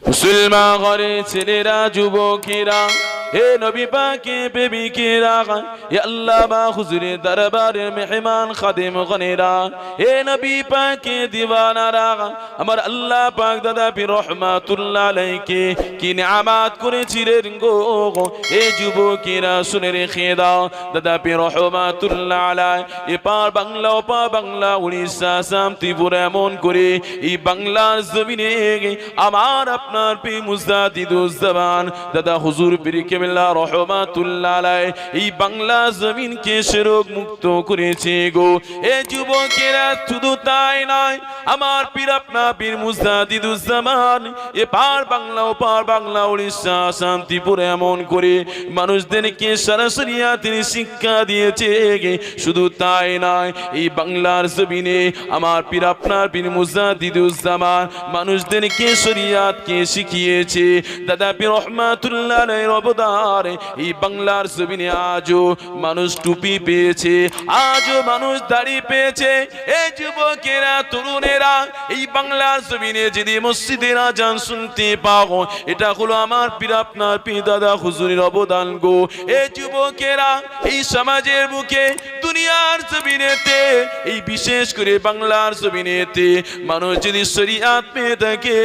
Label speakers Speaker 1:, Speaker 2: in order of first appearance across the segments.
Speaker 1: মুসলমান ঘরে ছেলেরা যুবকেরা হে নবী পাকে প্রেমিকেরা হে আল্লাহ বা হুজুরে দরবারের মেহমান খাদেম গনেরা হে নবী পাকে দিওয়ানারা আমার আল্লাহ পাক দাদা পীর রহমাতুল্লাহ আলাইহি কি নিয়ামত করেছিলেন গো হে যুবকেরা শুনে রেখে দাও দাদা পীর রহমাতুল্লাহ আলাইহি এপার বাংলা ওপার বাংলা উড়িষ্যা আসাম ত্রিপুরা এমন করে এই বাংলার জমিনে আমার আপনার পীর মুজাদ্দিদুজ জামান দাদা হুজুর পীর কেবলা রহমাতুল্লাহ আলাইহি এই বাংলা জমিনকে শিরক মুক্ত করেছে গো এ যুবকেরা শুধু তাই নয় আমার পীর আপনার পীর মুজাদ্দিদুজ জামান এপার বাংলা ওপার বাংলা উড়িষ্যা আসাম ত্রিপুরা এমন করে মানুষদেরকে সরাসরিয়াতের শিক্ষা দিয়েছে শুধু তাই নয় এই বাংলার জমিনে আমার পীর আপনার পীর মুজাদ্দিদুজ জামান মানুষদেরকে শরিয়াতকে শিখিয়েছে দাদা পীর রহমাতুল্লাহ আলাইহির অবদান এই বাংলার জমিনে আজও মানুষ টুপি পেয়েছে আজও মানুষ দাড়ি পেয়েছে এই যুবকেরা তরুণেরা এই বাংলার জমিনে যদি মসজিদের আজান শুনতে পাও এটা হলো আমার পীর আপনার পীর দাদা হুজুরের অবদান গো এই যুবকেরা এই সমাজের বুকে দুনিয়ার জমিনেতে এই বিশেষ করে বাংলার জমিনেতে মানুষ যদি শরিয়াত পেয়ে থাকে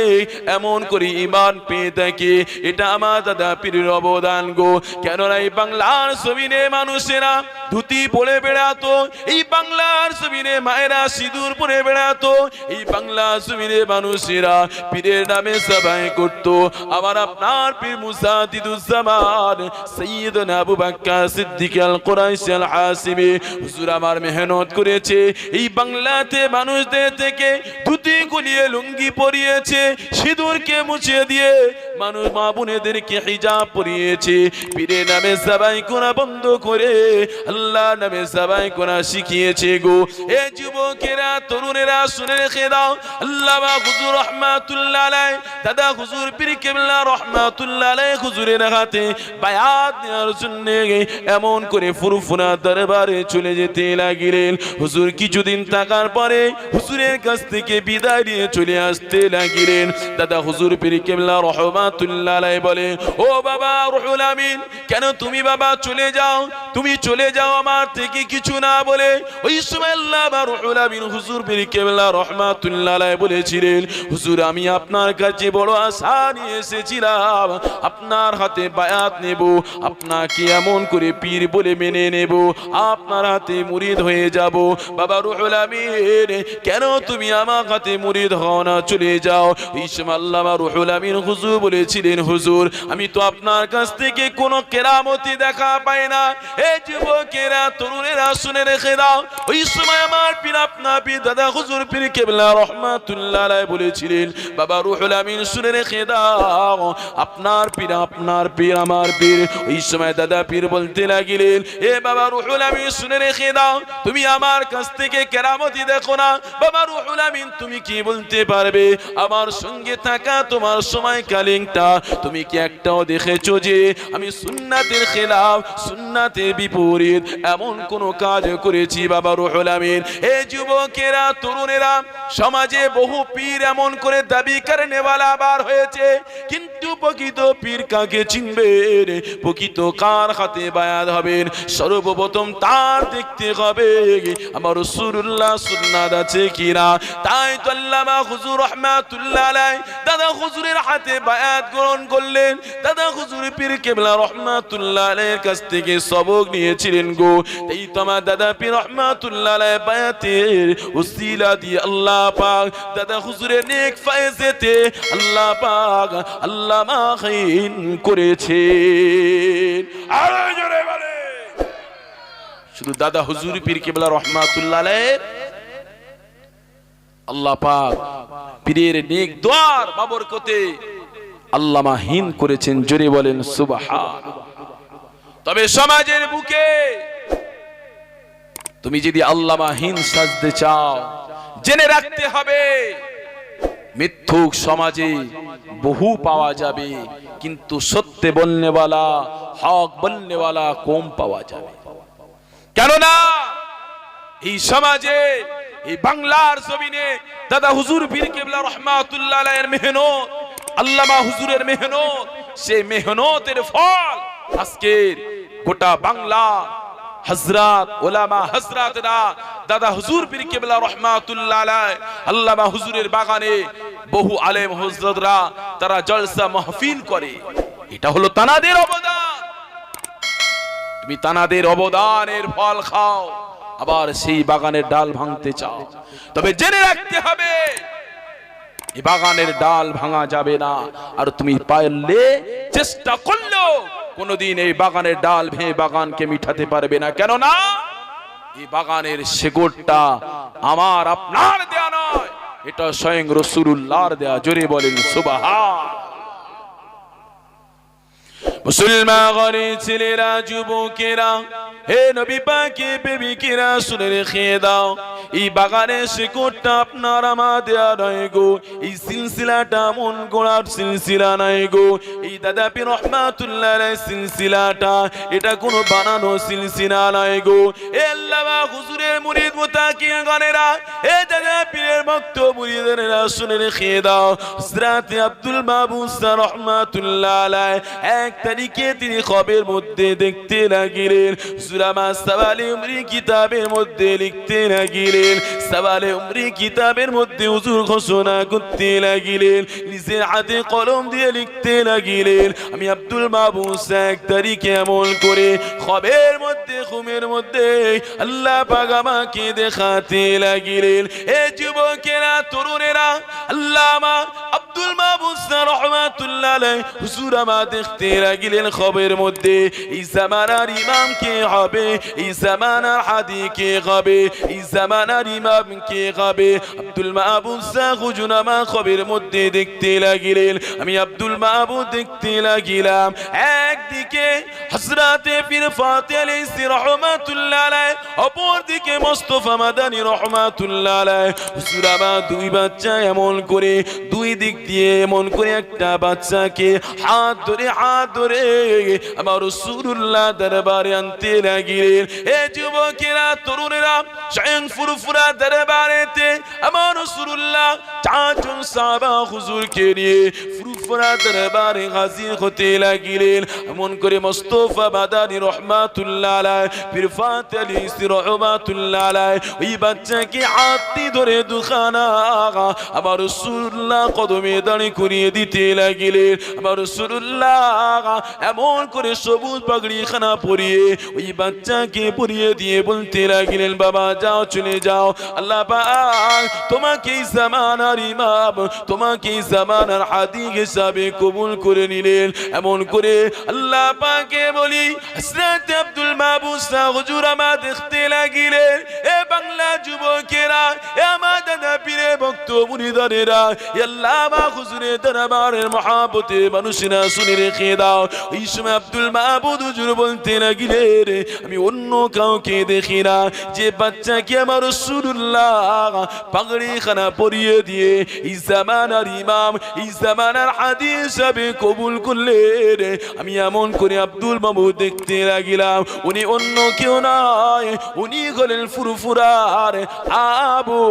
Speaker 1: এমন করে ঈমান পেয়ে থাকে এটা আমার দাদা পীরের অবদান গো কেননা এই বাংলার জমিনে মানুষেরা ধুতি পরে বেড়াতো এই বাংলার জমিনে মায়েরা সিঁদুর পরে বেড়াতো এই বাংলার জমিনে মানুষেরা পীরের নামে সবাই করতো আমার আপনার পীর মুজাদ্দিদুজ জামান সাইয়্যিদনা আবু বকর সিদ্দিক আল কুরাইশি আল হাসিবি হুজুর আমার মেহনত করেছে এই বাংলাতে মানুষদের থেকে ধুতি গুলিয়ে লুঙ্গি পরিয়েছে সিঁদুরকে মুছে দিয়ে মানুষ মা বোনেদেরকে হিজাব পরিয়েছে পীরের নামে সবাই করা বন্ধ করে আল্লাহর নামে সবাই করা শিখিয়েছে গো এ যুবকেরা তরুণেরা শুনে রেখে দাও আল্লামা হুজুর রহমাতুল্লাহ আলাইহি দাদা হুজুর পীর কেবলা রহমাতুল্লাহ আলাইহি হুজুরের হাতে বায়াত নেওয়ার জন্য এমন করে ফুরফুরা দরবারে চলে যেতে লাগিলেন হুজুর কিছুদিন থাকার পরে হুজুরের কাছ থেকে বিদায় নিয়ে চলে আসতে লাগিলেন দাদা হুজুর পীর কেবলা রহমাতুল্লাহ আলাইহি বলে ও বাবা রুহুল আমিন কেন তুমি বাবা চলে যাও তুমি চলে যাও আমার থেকে কিছু না বলে ওই সময় আল্লাহ বা রুহুল আমিন হুজুর পীর কেবলা রহমাতুল্লাহ আলাইহি বলেছিলেন হুজুর আমি আপনার কাছে বড় আশা নিয়ে এসেছিলাম আপনার হাতে বায়াত নেব আপনাকে এমন করে পীর বলে মেনে নেব আপনার হাতে মুরিদ হয়ে যাব বাবা রুহুল আমিন কেন তুমি আমার হাতে মুরিদ হও না চলে যাও এই সময় আল্লাহ বা রুহুল আমিন হুজুর বলেছিলেন হুজুর আমি তো আপনার কাছ থেকে কোনো কেরামতি দেখা পাই না এই যুবকেরা তরুণেরা শুনে রেখে দাও ওই সময় আমার পীর আপনার পীর দাদা হুজুর পীর কেবলা রহমাতুল্লাহ আলাইহি বলেছিলেন বাবা রুহুল আমিন শুনে রেখে দাও আপনার পীর আমার পীর ওই সময় দাদা পীর বলতে লাগিলেন এ বাবা রুহুল আমিন শুনে রেখে দাও তুমি আমার কাছ থেকে কেরামতি দেখো না বাবা রুহুল আমিন তুমি কি বলতে পারবে আমার সঙ্গে থাকা তোমার সময়কালীনটা তুমি কি একটাও দেখেছো যে আমি সুন্নাতের খেলাফ সুন্নাতের বিপরীত এমন কোন কাজ করেছি বাবা রুহুল আমিন এই যুবকেরা তরুণেরা সমাজে বহু পীর এমন করে দাবি করেনেওয়ালা বার হয়েছে কিন্তু প্রকৃত পীর কাকে চিনবে প্রকৃত কার হাতে বায়াত হবেন সর্বপ্রথম তার দেখতে হবে আমার রাসূলুল্লাহ সুন্নাত আছে কিনা তাই তো আল্লামা হুজুর রহমাতুল্লাহ আলাইহি দাদা হুজুরের হাতে বায়াত গ্রহণ করলেন দাদা হুজুর পীর কেবলা রহমাতুল্লাহ আলাইহির কাছ থেকে সবক নিয়েছিলেন গো এই তো আমার দাদা পীর রহমাতুল্লাহ আলাইহি বায়াতের উসিলা দিয়ে আল্লাহ পাক দাদা হুজুরের নেক ফায়েজেতে আল্লাহ পাক আল্লামা খাইন করেছেন আর জোরে বলে শুধু দাদা হুজুর পীর কেবলা রহমাতুল্লাহ আলাইহি আল্লাহ পাক পীরের নেক দোয়ার বাবরকতে আল্লামাহীন করেছেন জোরে বলেন সুবহান তবে সমাজের বুকে তুমি যদি আল্লামাহীন সাজতে চাও জেনে রাখতে হবে মিথ্যুক সমাজে বহু পাওয়া যাবে কিন্তু সত্য বলনেওয়ালা হক বলনেওয়ালা কম পাওয়া যাবে কেননা এই সমাজে এই বাংলার জমিনে দাদা হুজুর পীর কেবলা রহমাতুল্লাহ আলাইহির মেহনত আল্লামা হুজুরের মেহনত, সেই মেহনতের ফল আজকের গোটা বাংলা হযরত উলামা হযরতরা দাদা হুজুর পীর কেবলা রহমাতুল্লাহ আলাইহি আল্লামা হুজুরের বাগানে বহু আলেম হযরতরা তারা জলসা মাহফিল করে। এটা হলো তানাদের অবদান। তুমি তানাদের অবদানের ফল খাও, আবার সেই বাগানের ডাল ভাঙতে চাও, তবে জেনে রাখতে হবে এই বাগানের ডাল ভাঙা যাবে না। আর তুমি পারলে চেষ্টা করলেও কোনদিন এই বাগানের ডাল ভেঙে বাগানকে মিঠাতে পারবে না। কেন না? এই বাগানের শেকড়টা আমার আপনার দেয়া নয়, এটা স্বয়ং রাসূলুল্লাহর দেয়া। জোরে বলেন সুবহান। মুসলমান ঘরে ছেলেরা যুবকেরা, হে নবী পাকের প্রেমিকেরা শুনে রেখে দাও, এই বাগানের শেকড়টা আপনার আমার দেয়া নয় গো, এই সিলসিলাটা মন গড়ার সিলসিলা নয় গো, এই দাদা পীর রহমাতুল্লাহ আলাইহি সিলসিলাটা এটা কোনো বানানো সিলসিলা নয় গো। এ আল্লামা হুজুরের মুরিদ মুতাকিন গণেরা, এ দাদা পীরের ভক্ত মুরিদেরা শুনে রেখে দাও, হযরত আব্দুল মাহবুব সাহেব রহমাতুল্লাহ আলাইহি এক তারিখে তিনি খবরের মধ্যে দেখতে লাগিলেন, সুরামা সাওয়ালে উমরি কিতাবের মধ্যে লিখতে লাগিলেন, সাওয়ালে উমরি কিতাবের মধ্যে হুজুর ঘোষণা করতে লাগিলেন, নিজের হাতে কলম দিয়ে লিখতে লাগিলেন, আমি আব্দুল মাহবুব এক তারিখে এমন করে খবরের মধ্যে ঘুমের মধ্যে আল্লাহ পাক আমাকে দেখাতে লাগিলেন। এ যুবকেরা তরুণেরা, আল্লামা আব্দুল মাহবুব রহমাতুল্লাহ আলাইহি হুজুর আমাকে দেখতে লাগিলেন খবরের মধ্যে, এই জামানার ইমাম কে হবে, এই জামানার হাদি কে হবে, এই জামানার ইমাম কে হবে। আব্দুল মাহবুব হুজুর আমার খবরের মধ্যে দেখতে লাগিলেন, আমি আব্দুল মাহবুব দেখতে লাগিলাম, একদিকে হযরতে পীর ফাতেহ আলাইহিস রহমাতুল্লাহ আলাইহি, অপর দিকে মুস্তাফা মাদানী রহমাতুল্লাহ আলাইহি। হুজুর আমার দুই বাচ্চা এমন করে দুই দিক দিয়ে এমন করে একটা বাচ্চাকে হাত ধরে আমার রাসূলুল্লাহ দরবারে আনতে লাগিলেন। এ যুবকেরা তরুণেরা, স্বয়ং ফুরফুরা দরবারেতে আমার রাসূলুল্লাহ চারজন সাহাবা হুজুরকে নিয়ে ফুরফুরা দরবারে হাজির হতে লাগিলেন। এমন করে মুস্তাফা মাদানী রহমাতুল্লাহ আলাইহি, পীর ফাতেহ আলাইহিস রহমাতুল্লাহ আলাইহি ওই বাচ্চাকে হাতে ধরে দুখানা আমার রাসূলুল্লাহ কদমে দাঁড়িয়ে করিয়ে দিতে লাগিলেন। আমার রাসূলুল্লাহ এমন করে সবুজ পাগড়ি খানা পরিয়ে ওই বাচ্চাকে পরিয়ে দিয়ে বলতে লাগিলেন, বাবা যাও, চলে যাও, আল্লাহ পাক তোমাকে এই জামানার ইমাম, তোমাকে এই জামানার হাদি হিসাবে কবুল করে নিলেন। এমন করে আল্লাহ পাকে বলি হযরত আব্দুল মাহবুব হুজুর আমার দেখতে লাগিলেন। এ বাংলা যুবকেরা, এ আমার দাদা পীরের ভক্ত মুরিদানেরা, আল্লামা হুজুরের দরবারের মহব্বতে মানুষেরা শুনে রেখে দাও, ওই সময় আব্দুল মাহবুব হুজুর বলতে লাগিলেন, আমি অন্য কাউকে দেখি না, যে বাচ্চাকে আমার রাসূলুল্লাহ পাগড়ি খানা পরিয়ে দিয়ে এই জামানার ইমাম, এই জামানার হাদি হিসাবে কবুল করলেন, আমি এমন করে আব্দুল মাহবুব দেখতে লাগিলাম, উনি অন্য কেউ নয়, উনি হলেন ফুরফুরার আবু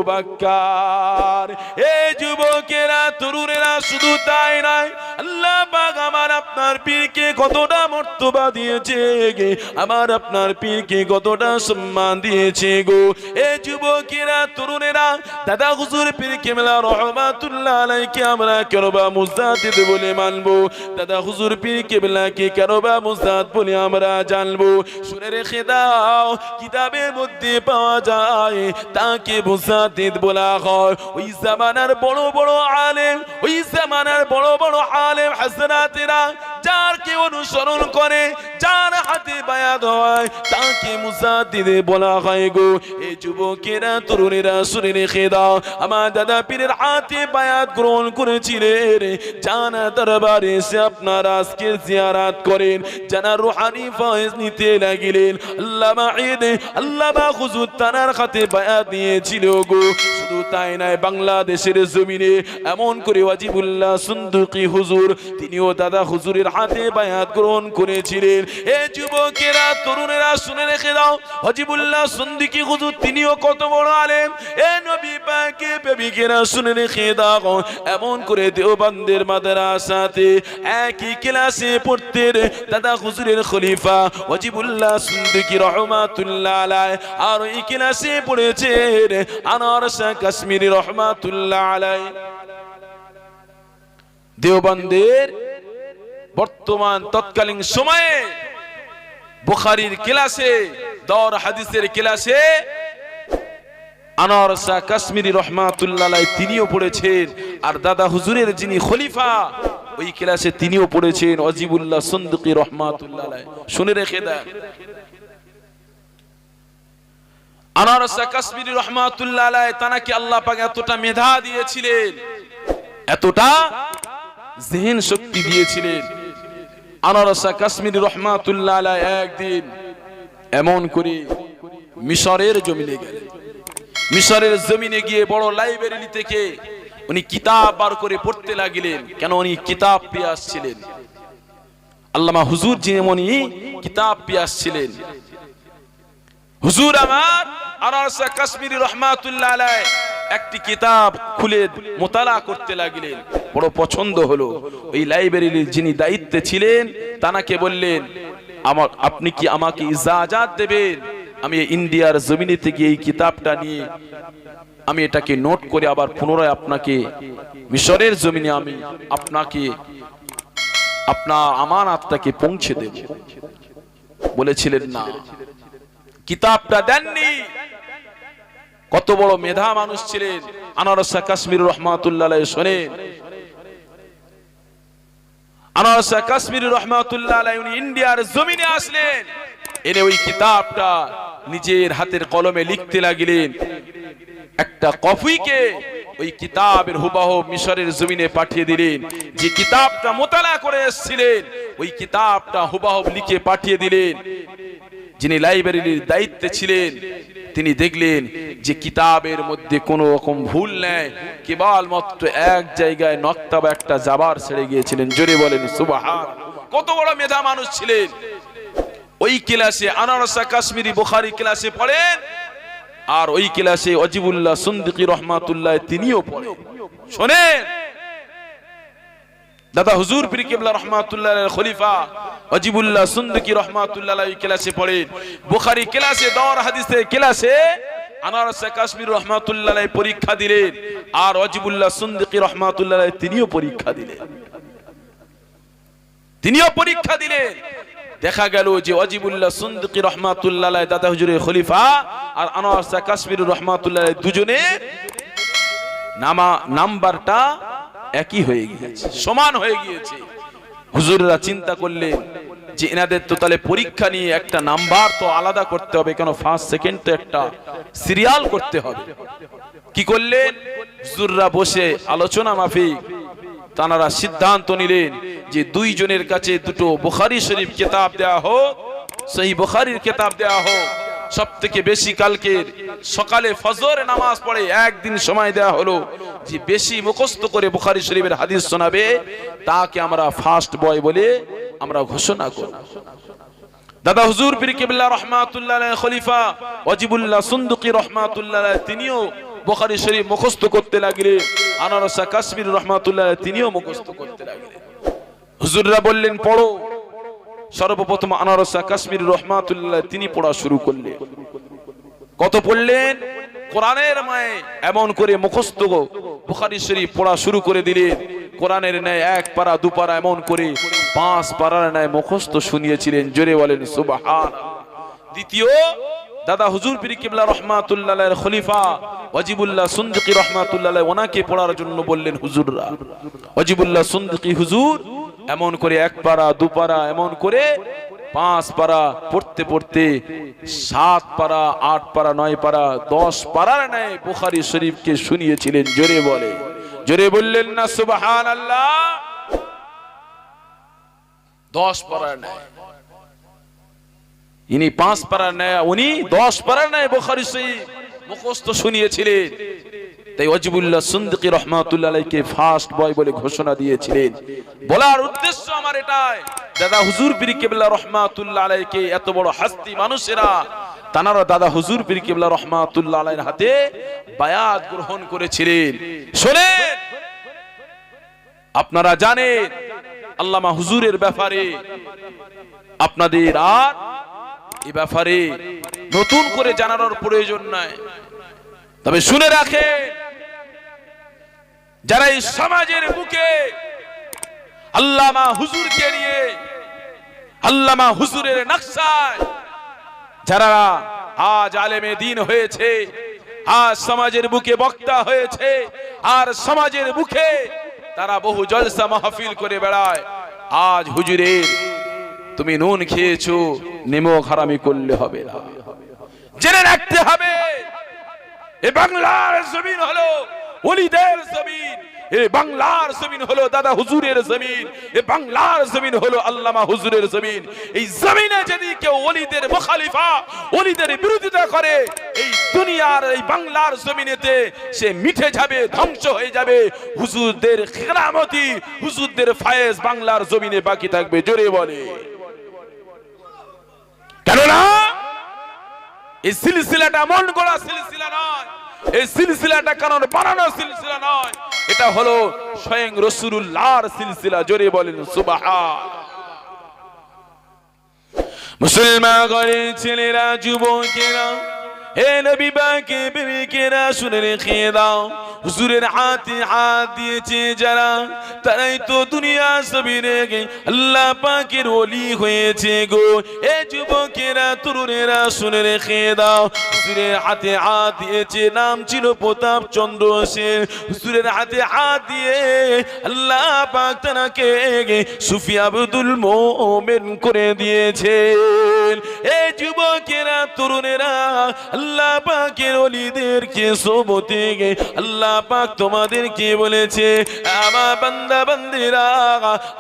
Speaker 1: বকর। এই যুবকেরা তরুণেরা, শুধু তাই নয়, আল্লাহ পাক আমার আপনার পীরকে কতটা মর্তবা দিয়েছে গে, আমার আপনার পীরকে কতটা সম্মান দিয়েছে গো। এই যুবকেরা তরুণেরা, দাদা হুজুর পীর কেবলা রহমাতুল্লাহ আলাইহিকে আমরা কেন বা মুজাদ্দিদ বলে মানবো, দাদা হুজুর পীর কেবলাকে কেন বা মুজাদ্দিদ বলে আমরা জানবো? শুনে রেখে দাও, কিতাবের মধ্যে পাওয়া যায় তাকে মুজাদ্দিদ বলা হয়। ওই জামানার বড় বড় আলেম, ওই জামানার বড় বড় আলেম হযরতেরা যারকে অনুসরণ করে, যার হাতে বায়াত হয়, তাকে মুজাদ্দিদ বলা হয় গো। এই যুবকেরা তরুণেরা শুনে রেখে দাও, আমার দাদা পীরের হাতে বায়াত গ্রহণ করেছিলেন, জানা দরবারে এসে আপনারা আজকে জিয়ারত করেন, জানা রুহানি ফয়েজ নিতে লাগিলেন। আল্লামা ঈদ, আল্লামা হুজুর তানার হাতে বায়াত নিয়েছিল গো। শুধু তাই নয়, বাংলাদেশের জমিনে এমন করে ওয়াজিবুল্লাহ সুন্দুকি হুজুর, তিনিও দাদা হুজুরের হাতে বায়াত গ্রহণ করেছিলেন। এ যুবকেরা তরুণেরা শুনে রেখে দাও, ওয়াজিবুল্লাহ সিদ্দিকী হুজুর তিনিও কত বড় আলেম। এ নবী পাকের প্রেমিকেরা শুনে রেখে দাও, এমন করে দেওবন্দের মাদ্রাসাতে একই ক্লাসে পড়তেন দাদা হুজুরের খলিফা ওয়াজিবুল্লাহ সিদ্দিকী রহমাতুল্লাহ আলাইহি, আর এই ক্লাসে পড়েছেন আনোয়ার শাহ কাশ্মীরি রহমাতুল্লাহ আলাইহি। দেওবন্দের বর্তমান তৎকালীন সময়ে বুখারীর ক্লাসে, দর হাদিসের ক্লাসে আনোয়ার শাহ কাশ্মীরি রহমাতুল্লাহ আলাইহি তিনিও পড়েছেন, আর দাদা হুজুরের যিনি খলিফা ওই ক্লাসে তিনিও পড়েছেন ওয়াজিবুল্লাহ সিদ্দিকী রহমাতুল্লাহ আলাইহি। শুনে রেখে দেন, আনোয়ার শাহ কাশ্মীরি রহমাতুল্লাহ আলাইহি তানাকে আল্লাহ পাক এতটা মেধা দিয়েছিলেন, এতটা জেহেন শক্তি দিয়েছিলেন। আনোয়ার শাহ কাশ্মীরি রহমাতুল্লাহ আলাইহি একদিন এমন করে মিশরের জমিনে গেলেন। মিশরের জমিনে গিয়ে বড় লাইব্রেরি থেকে উনি কিতাব বার করে পড়তে লাগলেন। কেন? উনি কিতাব পেয়ে আসছিলেন, আল্লামা হুজুর যেমনই কিতাব পেয়ে আসছিলেন। হুজুর আমার আনোয়ার শাহ কাশ্মীরি রহমাতুল্লাহ আলাইহি একটি কিতাব খুলে মোতালা করতে লাগলেন, বড় পছন্দ হলো। ওই লাইব্রেরির যিনি দায়িত্বে ছিলেন তানাকে বললেন, আপনি কি আমাকে ইজাজত দেবেন আমি ইন্ডিয়ার জমিনে থেকে এই কিতাবটা নিয়ে আমি এটাকে নোট করে আবার পুনরায় আপনাকে মিশরের জমিনে আমি আপনাকে আপনার আমানতটাকে পৌঁছে দেব? বলেছিলেন না, কিতাবটা দেননি। কত বড় মেধা মানুষ ছিলেন আনোয়ার শাহ কাশ্মীরি রহমাতুল্লাহ আলাইহি। শোনেন, আনোয়ার শাহ কাশ্মীরি রহমাতুল্লাহ আলাইহি উনি ইন্ডিয়ার জমিনে আসলেন, এনে ওই কিতাবটা নিজের হাতের কলমে লিখতে লাগলেন। একটা কপিকে ওই কিতাবের হুবহু মিশরের জমিনে পাঠিয়ে দিলেন। যে কিতাবটা মোতালা করে এসেছিলেন ওই কিতাবটা হুবহু লিখে পাঠিয়ে দিলেন। যিনি লাইব্রেরির দায়িত্বে ছিলেন তিনি দেখলেন যে কিতাবের মধ্যে কোনো রকম ভুল নেই, কেবলমাত্র এক জায়গায় নকতা বা একটা জাবার ছেড়ে গিয়েছিলেন। জোরে বলেন সুবহান। কত বড় মেধা মানুষ ছিলেন। ওই ক্লাসে আনোয়ার শাহ কাশ্মীরি বুখারী ক্লাসে পড়েন, আর ওই ক্লাসে ওয়াজিবুল্লাহ সিদ্দিকী রহমাতুল্লাহ তিনিও পড়েন। শোনেন, দাদা হুজুর পীর কিবলা রহমাতুল্লাহ আলাইহির খলিফা ওয়াজিবুল্লাহ সিদ্দিকী রহমাতুল্লাহ আলাইহি ক্লাসে পড়েন। বুখারী ক্লাসে, দর হাদিসের ক্লাসে আনোয়ার শাহ কাশ্মীরি রহমাতুল্লাহ আলাইহি পরীক্ষা দিলেন, আর ওয়াজিবুল্লাহ সিদ্দিকী রহমাতুল্লাহ আলাইহি তিনিও পরীক্ষা দিলেন। দেখা গেল যে ওয়াজিবুল্লাহ সিদ্দিকী রহমাতুল্লাহ আলাইহি দাদা হুজুরের খলিফা আর আনোয়ার শাহ কাশ্মীরি রহমাতুল্লাহ আলাইহি দুজনে নাম্বারটা একই হয়ে গিয়েছে, সমান হয়ে গিয়েছে। হুজুররা চিন্তা করলেন যে এনাদের তো তাহলে পরীক্ষা নিয়ে একটা নাম্বার তো আলাদা করতে হবে, কেন ফার্স্ট সেকেন্ড তো একটা সিরিয়াল করতে হবে। কি করলেন? হুজুররা বসে আলোচনা মাফিক তানারা সিদ্ধান্ত নিলেন যে দুইজনের কাছে দুটো বুখারী শরীফ কিতাব দেয়া হোক, সহিহ বুখারীর কিতাব দেয়া হোক। সবথেকে বেশি কালকের সকালে ফজর নামাজ পড়ে একদিন সময় দেয়া হলো যে বেশি মুখস্থ করে বুখারী শরীফের হাদিস শোনাবে তাকে আমরা ফার্স্ট বয় বলে আমরা ঘোষণা করব। দাদা হুজুর পীর কিবলা রহমাতুল্লাহ আলাইহি খলিফা ওয়াজিবুল্লাহ সিদ্দিকী রহমাতুল্লাহ আলাইহি তিনিও বুখারী শরীফ মুখস্থ করতে লাগলেন, আনোয়ার শাহ কাশ্মীরি রহমাতুল্লাহ আলাইহি তিনিও মুখস্থ করতে লাগলেন। হুজুররা বললেন পড়ো। সর্বপ্রথম আনোয়ার শাহ কাশ্মীরি রহমাতুল্লাহ তিনি পড়া শুরু করলেন। কত পড়লেন? কোরআনের মায়ে এমন করে মুখস্থ বুখারী শরীফ পড়া শুরু করে দিলেন। কোরআনের ন্যায় এক পারা দু পারা এমন করে 5 পারার ন্যায় মুখস্থ শুনিয়েছিলেন। জোরে বলেন সুবহান। দ্বিতীয়, দাদা হুজুর পীর কিবলা রহমাতুল্লাহ আলাইহির খলিফা ওয়াজিবুল্লাহ সিদ্দিকী রহমাতুল্লাহ আলাইহি ওনাকে পড়ার জন্য বললেন হুজুররা। ওয়াজিবুল্লাহ সিদ্দিকী হুজুর এমন করে 1 পারা 2 পারা এমন করে 5 পারা পড়তে পড়তে 7 পারা 8 পারা 9 পারা 10 পারার ন্যায় বুখারী শরীফকে শুনিয়েছিলেন। জোরে বলে, জোরে বললেন না সুবহানাল্লাহ। 10 পারার ন্যায় ইনি 5 পারার ন্যায় উনি 10 পারার ন্যায় বুখারী শরীফ মুখস্থ শুনিয়েছিলেন। তাই ওয়াজিবুল্লাহ সিদ্দিকী রাহমাতুল্লাহ আলাইহিকে ফার্স্ট বয় বলে ঘোষণা দিয়েছিলেন। বলার উদ্দেশ্য আমার এটাই, দাদা হুজুর পীর কেবলা রাহমাতুল্লাহ আলাইহিকে এত বড় হাস্তি মানুষেরা তানারা দাদা হুজুর পীর কেবলা রাহমাতুল্লাহ আলাইহির হাতে বায়াত গ্রহণ করেছিলেন। শুনেন, আপনারা জানেন আল্লামা হুজুরের ব্যাপারে আপনাদের আর এই ব্যাপারে নতুন করে জানানোর প্রয়োজন নাই। তবে শুনে রাখেন, যারা এই সমাজের বুকে আল্লামা হুজুরকে নিয়ে আল্লামা হুজুরের নকশায় যারা আজ আলেমে দ্বীন হয়েছে, আজ সমাজের বুকে বক্তা হয়েছে, আর সমাজের বুকে তারা বহু জলসা মাহফিল করে বেড়ায়, আজ হুজুরের তুমি নুন খেয়েছো, নিমক হারামি করলে হবে না। জেনে রাখতে হবে, এ বাংলার জমিন হলো ওলিদের জমিন, এ বাংলার জমিন হলো দাদা হুজুরের জমিন, এ বাংলার জমিন হলো আল্লামা হুজুরের জমিন। এই জমিনে যদি কেউ ওলিদের মুখালিফা, ওলিদের বিরোধিতা করে, এই দুনিয়ার এই বাংলার জমিনেতে সে মিঠে যাবে, ধ্বংস হয়ে যাবে। হুজুরদের কেরামতি, হুজুরদের ফায়েজ বাংলার জমিনে বাকি থাকবে। জোরে বলে, কেননা এই সিলসিলাটা মন গড়া সিলসিলা নয়, এই সিলসিলাটা কারণ বানানো সিলসিলা নয়, এটা হলো স্বয়ং রাসূলুল্লাহর সিলসিলা। জোরে বলেন সুবহান। মুসলমান ঘরের ছেলেরা, যুবকেরা, হে নবী পাকের প্রেমিকেরা, শুনে রেখে দাও, হুজুরের হাতে হাত দিয়েছে যারা, তারাই তো দুনিয়া জমিনে আল্লাহ পাকের ওলি হয়েছে গো। এ যুবকেরা, তরুণেরা, শুনে রেখে দাও, হুজুরের হাতে হাত দিয়েছে, নাম ছিল প্রতাপ চন্দ্র সেন। হুজুরের হাতে হাত দিয়ে আল্লাহ পাক তাকে সুফি আব্দুল মোমেন করে দিয়েছেন। এ যুবকেরা, তরুণেরা, আল্লাহ পাকের ওলিদেরকে সোবতে গে আল্লাহ পাক তোমাদেরকে বলেছে, আমার বান্দা বান্দিরা,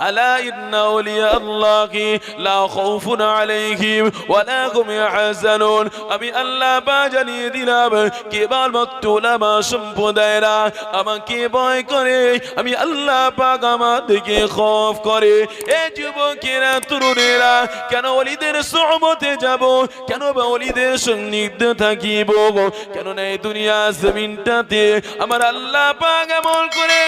Speaker 1: আলা ইন্না আউলিয়া আল্লাহি লা খাউফুন আলাইহিম ওয়া লা হুম ইয়াহজানুন। আমি আল্লাহ পাক জানিয়ে দিলাম, কেবলমাত্র উলামা সম্প্রদায়রা আমাকে ভয় করে, আমি আল্লাহ পাক আমাদেরকে খৌফ করে। এ যুবকেরা, তরুণেরা, কেন ওলিদের সোহবতে যাব, কেন বা ওলিদের সান্নিধ্য থাকিব, কেন না এই দুনিয়া জমিনটাতে আমার আল্লাহ পাক এমন করে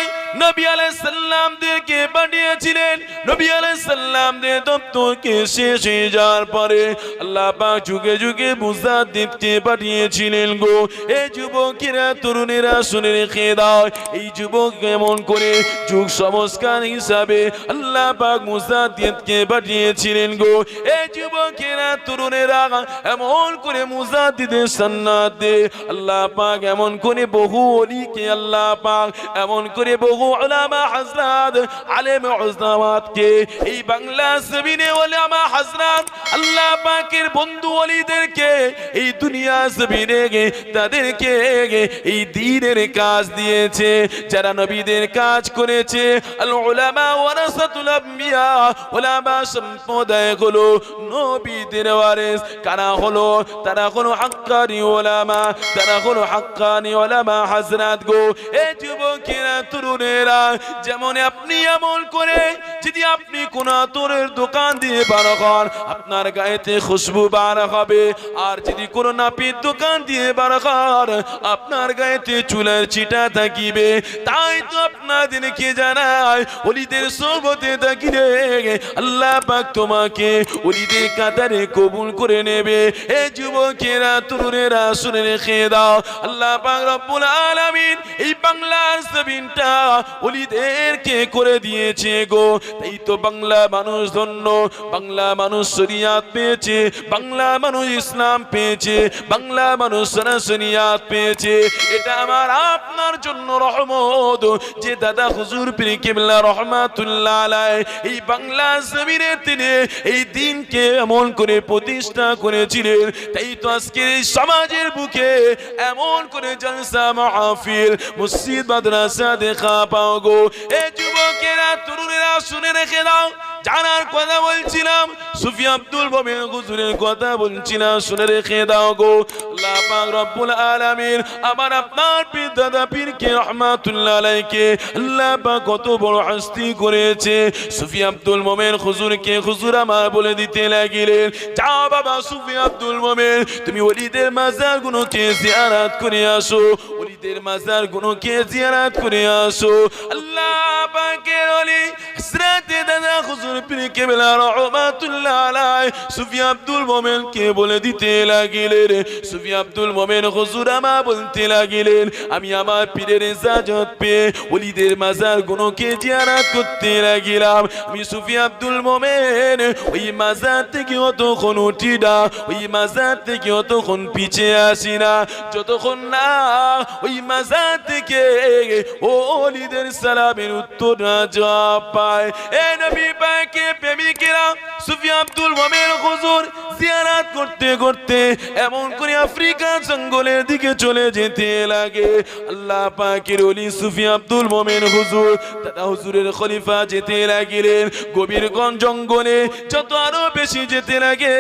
Speaker 1: নবী আলাইহিস সালামদেরকে পাঠিয়েছিলেন। নবী আলাইহিস সালামদের দপ্তরকে শেষ হয়ে যাওয়ার পরে আল্লাহ পাক যুগে যুগে মুজাদ্দিদকে পাঠিয়েছিলেন গো। এই যুবকেরা, তরুণেরা, শুনে রেখে দাও, এই যুবক এমন করে যুগ সংস্কার হিসাবে আল্লাহ পাক মুজাদ্দিদকে পাঠিয়েছিলেন গো। এই যুবকেরা, তরুণেরা, এমন করে মুজাদ্দিদের সান্নাত দে আল্লাহ পাক এমন করে বহু ওলিকে আল্লাহ পাক এমন করে বহু উলামা হযরত আলেম উজমাতকে এই বাংলা জমিনে উলামা হযরত আল্লাহ পাকের বন্ধু ওলিদেরকে এই দুনিয়া জমিনে তাদেরকে এই দ্বীনের কাজ দিয়েছে, যারা নবীদের কাজ করেছে। আল উলামা ওয়ারাসাতুল আম্বিয়া, উলামা সম্প্রদায় হলো নবীদের ওয়ারিস। কারা হলো? তারা হলো হাক্কানি উলামা, তারা হলো হাক্কানি উলামা হযরত গো। এই যুবকেরা, তরুণেরা, যেমন আপনি আমল করে যদি আপনি কোন আতরের দোকান দিয়ে বার হন, আপনার গায়েতে খুশবু বার হবে। আর যদি কোন নাপির দোকান দিয়ে বার হন, আপনার গায়েতে চুলের চিটা থাকিবে। তাই তো আপনাদেরকে জানাই, ওলিদের সোহবতে থাকিলে আল্লাহ পাক তোমাকে ওলিদের কাতারে কবুল করে নেবে। এই যুবকেরা, তরুণেরা, শুনে রেখে দাও, আল্লাহ পাক রব্বুল আলামিন এই বাংলার জমিনটা ওলিদেরকে করে দিয়েছে গো। তাই তো বাংলা মানুষ ধন্য, বাংলা মানুষ শরিয়াত পেয়েছে, বাংলা মানুষ ইসলাম পেয়েছে, বাংলা মানুষ শরিয়াত পেয়েছে। এটা আমার আপনার জন্য রহমত যে দাদা হুজুর পীর কেবলা রহমাতুল্লাহ আলাইহি এই বাংলা জমিনে তিনি এই দ্বীনকে এমন করে প্রতিষ্ঠা করেছিলেন। তাই তো আজকে এই সমাজের বুকে এমন করে জলসা মাহফিল, মসজিদ, মাদ্রাসা দেখা পাও গো। এই যুবকেরা, তরুণেরা, শুনে রেখে দাও, জানার কথা বলছিলাম, সুফি আব্দুল মোমেন হুজুরের কথা বলছিলাম, শুনে রেখে দাও গো। আল্লাহ পাক রব্বুল আলামিন আমার আপনার পীর দাদা পীরকে রহমাতুল্লাহ আলাইহিকে আল্লাহ পাক কত বড় হস্তি করেছে। সুফি আব্দুল মোমেন হুজুরকে হুজুর আমার বলে দিতে লাগিলেন, যাও বাবা সুফি আব্দুল মোমেন, তুমি ওলিদের মাজার গুলোকে জিয়ারত করে আসো, ওলিদের মাজার গুলোকে জিয়ারত করে আসো। আল্লাহ পাকের ওলি হযরত দাদা হুজুর পীর কেবলা রহমাতুল্লাহ আলাইহি সুফি আব্দুল মোমেন কে বলে দিতে লাগিলেন। সুফি আব্দুল মোমেন হুজুর আমা বলতে লাগিলেন, আমি আমার পীরের ইজাজত পেয়ে ওলিদের মাজার গুলোকে জিয়ারত করতে লাগিলাম। আমি সুফি আব্দুল মোমেন ওই মাজার থেকে অতক্ষণ উঠি না, ওই মাজার থেকে অতক্ষণ পিছিয়ে আসি না যতক্ষণ না ওই মাজার থেকে ওলিদের সালামের উত্তর না জবাব পায়। এ নবী পাকের প্রেমিকেরা সুফি আব্দুল মোমেন হুজুর জিয়ারত করতে করতে এমন করে আফ্রিকা জঙ্গলের দিকে চলে যেতে লাগে। আল্লাহ পাকের ওলি সুফি আব্দুল মোমেন হুজুর দাদা হুজুরের খলিফা যেতে লাগিলেন গভীর জঙ্গলে। যত আরো বেশি যেতে লাগে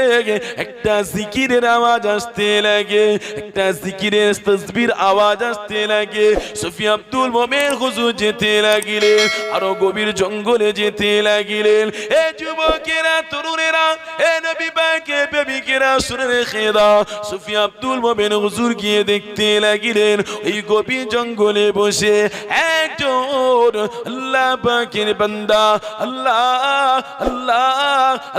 Speaker 1: একটা জিকিরের আওয়াজ আসতে লাগে, একটা জিকিরের তাসবির আওয়াজ আসতে লাগে। সুফি আব্দুল মোমেন হুজুর যেতে লাগিলেন, আরো গভীর জঙ্গলে যেতে লাগিলেন। এ যুবকেরা তরুণেরা এ নবী পাকের প্রেমিকেরা শুনে রেখে দাও, সুফি আব্দুল মোমেন হুজুর গিয়ে দেখতে লাগিলেন ওই গভীর জঙ্গলে বসে একজন আল্লাহ পাকের বান্দা আল্লাহ আল্লাহ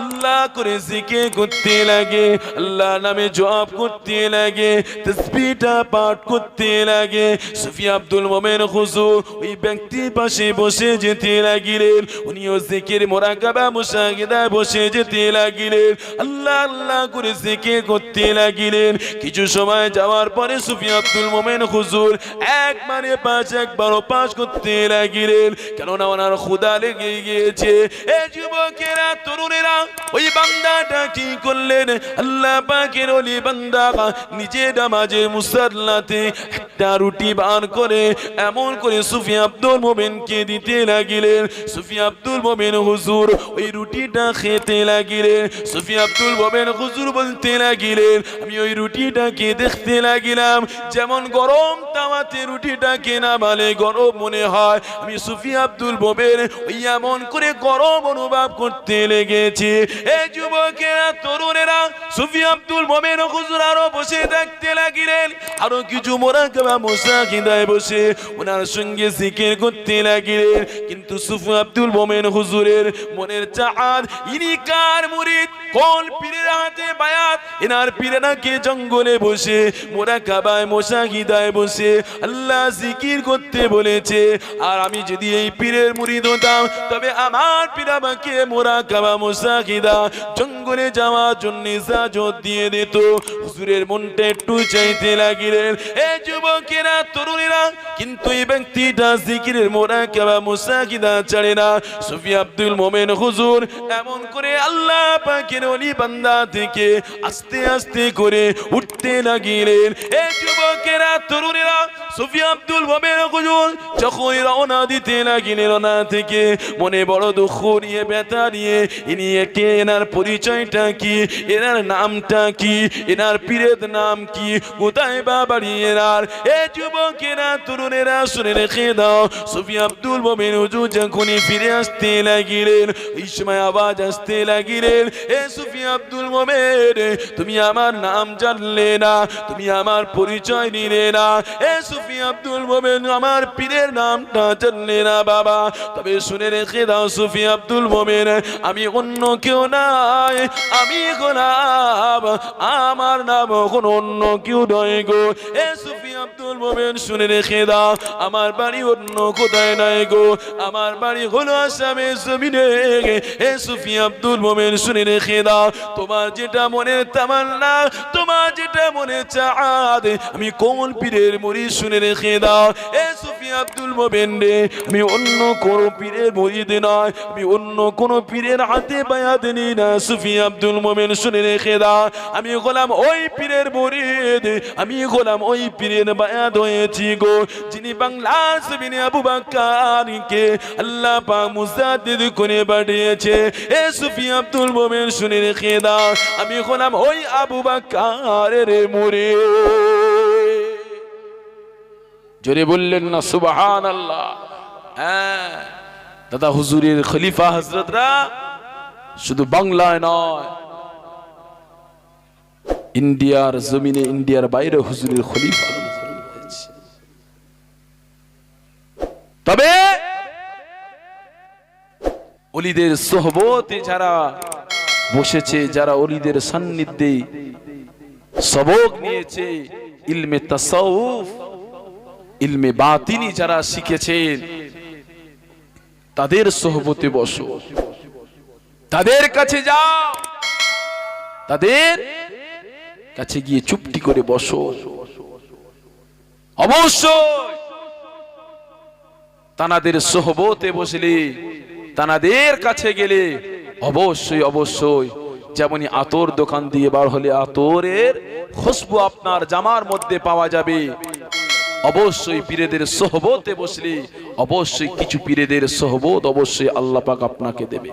Speaker 1: আল্লাহ করে জিকির করতে লাগে, আল্লাহ নামে জপ করতে লাগে, তাসবিহটা পাঠ করতে লাগে। সুফি আব্দুল মোমেন হুজুর ওই ব্যক্তির পাশে বসে যেতে লাগিলেন, উনিও জিকির মুরাকাবা মুশাহিদা বসে যেতে লাগিলেন, আল্লাহ আল্লাহ করে জিকির করতে লাগিলেন। কিছু সময় যাওয়ার পরে সুফি আব্দুল মোমেন হুজুর একবারে একবারও পাশ করতে লাগিলেন, কেননা ওনার ক্ষুধা লেগে গিয়েছে। এই যুবকেরা তরুণেরা ওই বান্দাটা কি করলেন, আল্লাহ পাকের ওলি বান্দা নিজে নামাজে মুসাল্লাতে একটা রুটি বার করে এমন করে সুফি আব্দুল মোমেনকে দিতে লাগিলেন। সুফি আব্দুল মোমেন হুজুর ওই রুটিটা খেতে লাগিলেন। সুফি আব্দুল মোমেন হুজুর বলতে লাগিলেন, আমি ওই রুটিটাকে দেখতে লাগিলাম যেমন গরম তাওয়াতে রুটিটাকে নামালে গরম মনে হয়, আমি সুফি আব্দুল মোমেন ওই এমন করে গরম অনুভব করতে লেগেছে। এই যুবকেরা তরুণেরা সুফি আব্দুল মোমেন হুজুর আরো বসে থাকতে লাগিলেন, আরো কিছু মুরাকাবা মুশাহিদায় বসে ওনার সঙ্গে জিকির করতে লাগিলেন। কিন্তু সুফি আব্দুল মোমেন হুজুরের মনের চাহাত, ইনি কার মুরিদ, কোন পীরের হাতে বায়াত, এনার পীর নাকি জঙ্গলে বসে মুরাকাবায় মুশাহিদায় বসে আল্লাহ জিকির করতে বলেছে। আর আমি যদি এই পীরের মুরিদ হতাম তবে আমার পীর আমাকে মুরাকাবা মুশাহিদা জঙ্গলে যাওয়ার জন্য ইজাজত দিয়ে দিত। হুজুরের মনটা একটু চাইতে লাগিলেন। এই যুবকেরা তরুণীরা কিন্তু এই ব্যক্তিটা জিকিরের মুরাকাবা মুশাহিদা ছাড়ে না। সুফি আব্দুল মোমেন হুজুর এমন করে আল্লাহ পাকের ওলি বান্দা থেকে আস্তে আস্তে করে উঠতে লাগিলেন। এই যুবকেরা তরুণীরা সুফি আব্দুল মোমেন হুজুর যখন রওনা দিতে লাগিলেন, রওনা থেকে মনে বড় দুঃখ নিয়ে ব্যথা নিয়ে ইনি একে এনার পরিচয়টা কি, এনার নামটা কি, এনার পীরের নাম কি, কোথায় বা বাড়ি এনার। এই যুবকেরা তরুণেরা শুনে রেখে দাও, সুফি আব্দুল মোমেন হুজুর যখনই ফিরে আসতে লাগিলেন এই সময় আওয়াজ আসতে লাগিলেন, এ সুফি আব্দুল মোমেন তুমি আমার নাম জানলে না, তুমি আমার পরিচয় নিলে না। এ সুফি আব্দুল মোমেন আমার পীরের নামটা জানলে না বাবা, তবে শুনে রেখে দাও সুফি আব্দুল মোমেন আমি অন্য কেউ নাই, আমি গোলাম, আমার নাম এখন অন্য কেউ নয় গো। এ সুফি আব্দুল মোমেন শুনে রেখে দাও আমার বাড়ি অন্য কোথায় নাই গো, আমার বাড়ি হলো আসামের জমিনে। এ সুফি আব্দুল মোমেন শুনে রেখে দাও তোমার যেটা মনের তামান্না, তোমার যেটা মনে চাঁদ, আমি কোন পীরের মুরিদ শুনে রেখে দাও। এ সুফি আব্দুল মোমেন রে, আমি অন্য কোনো পীরের মুরিদ নয়, আমি অন্য কোনো পীরের হাতে বায়াত নিই না। সুফি আব্দুল মোমেন শুনে রেখে দাও, আমি গোলাম ওই পীরের মুরিদ, আমি গোলাম ওই পীরের বায়াত হয়েছি গো, যিনি বাংলার জমিনে আবু বকরকে আল্লাহ পাক মুজাদ্দিদ করে পাঠিয়েছে। এ সুফি আব্দুল মোমেন শুনে রেখে দাও, আমি গোলাম ওই আবু বকরের মুরিদ। জোরে বললেন না সুবহানাল্লাহ? হ্যাঁ দাদা, হুজুরের খলিফা হযরতরা শুধু বাংলায় নয়, ইন্ডিয়ার জমিনে, ইন্ডিয়ার বাইরে হুজুরের খলিফা। তবে ওলিদের সোহবতে যারা বসেছে, যারা ওলিদের সান্নিধ্যে সবক নিয়েছে, ইলমে তাসাউফ, ইলমে বাতিনি যারা শিখেছেন, তাদের সোহবতে বসো, তাদের কাছে যাও, তাদের কাছে গিয়ে চুপটি করে বসো। অবশ্যই তানাদের সোহবতে বসলে, তানাদের কাছে গেলে অবশ্যই অবশ্যই যেমনই আতর দোকান দিয়ে বার হলে আতরের খুশবু আপনার জামার মধ্যে পাওয়া যাবে, অবশ্যই পীরেদের সোহবতে বসলে অবশ্যই কিছু পীরেদের সোহবত অবশ্যই আল্লাহ পাক আপনাকে দেবে।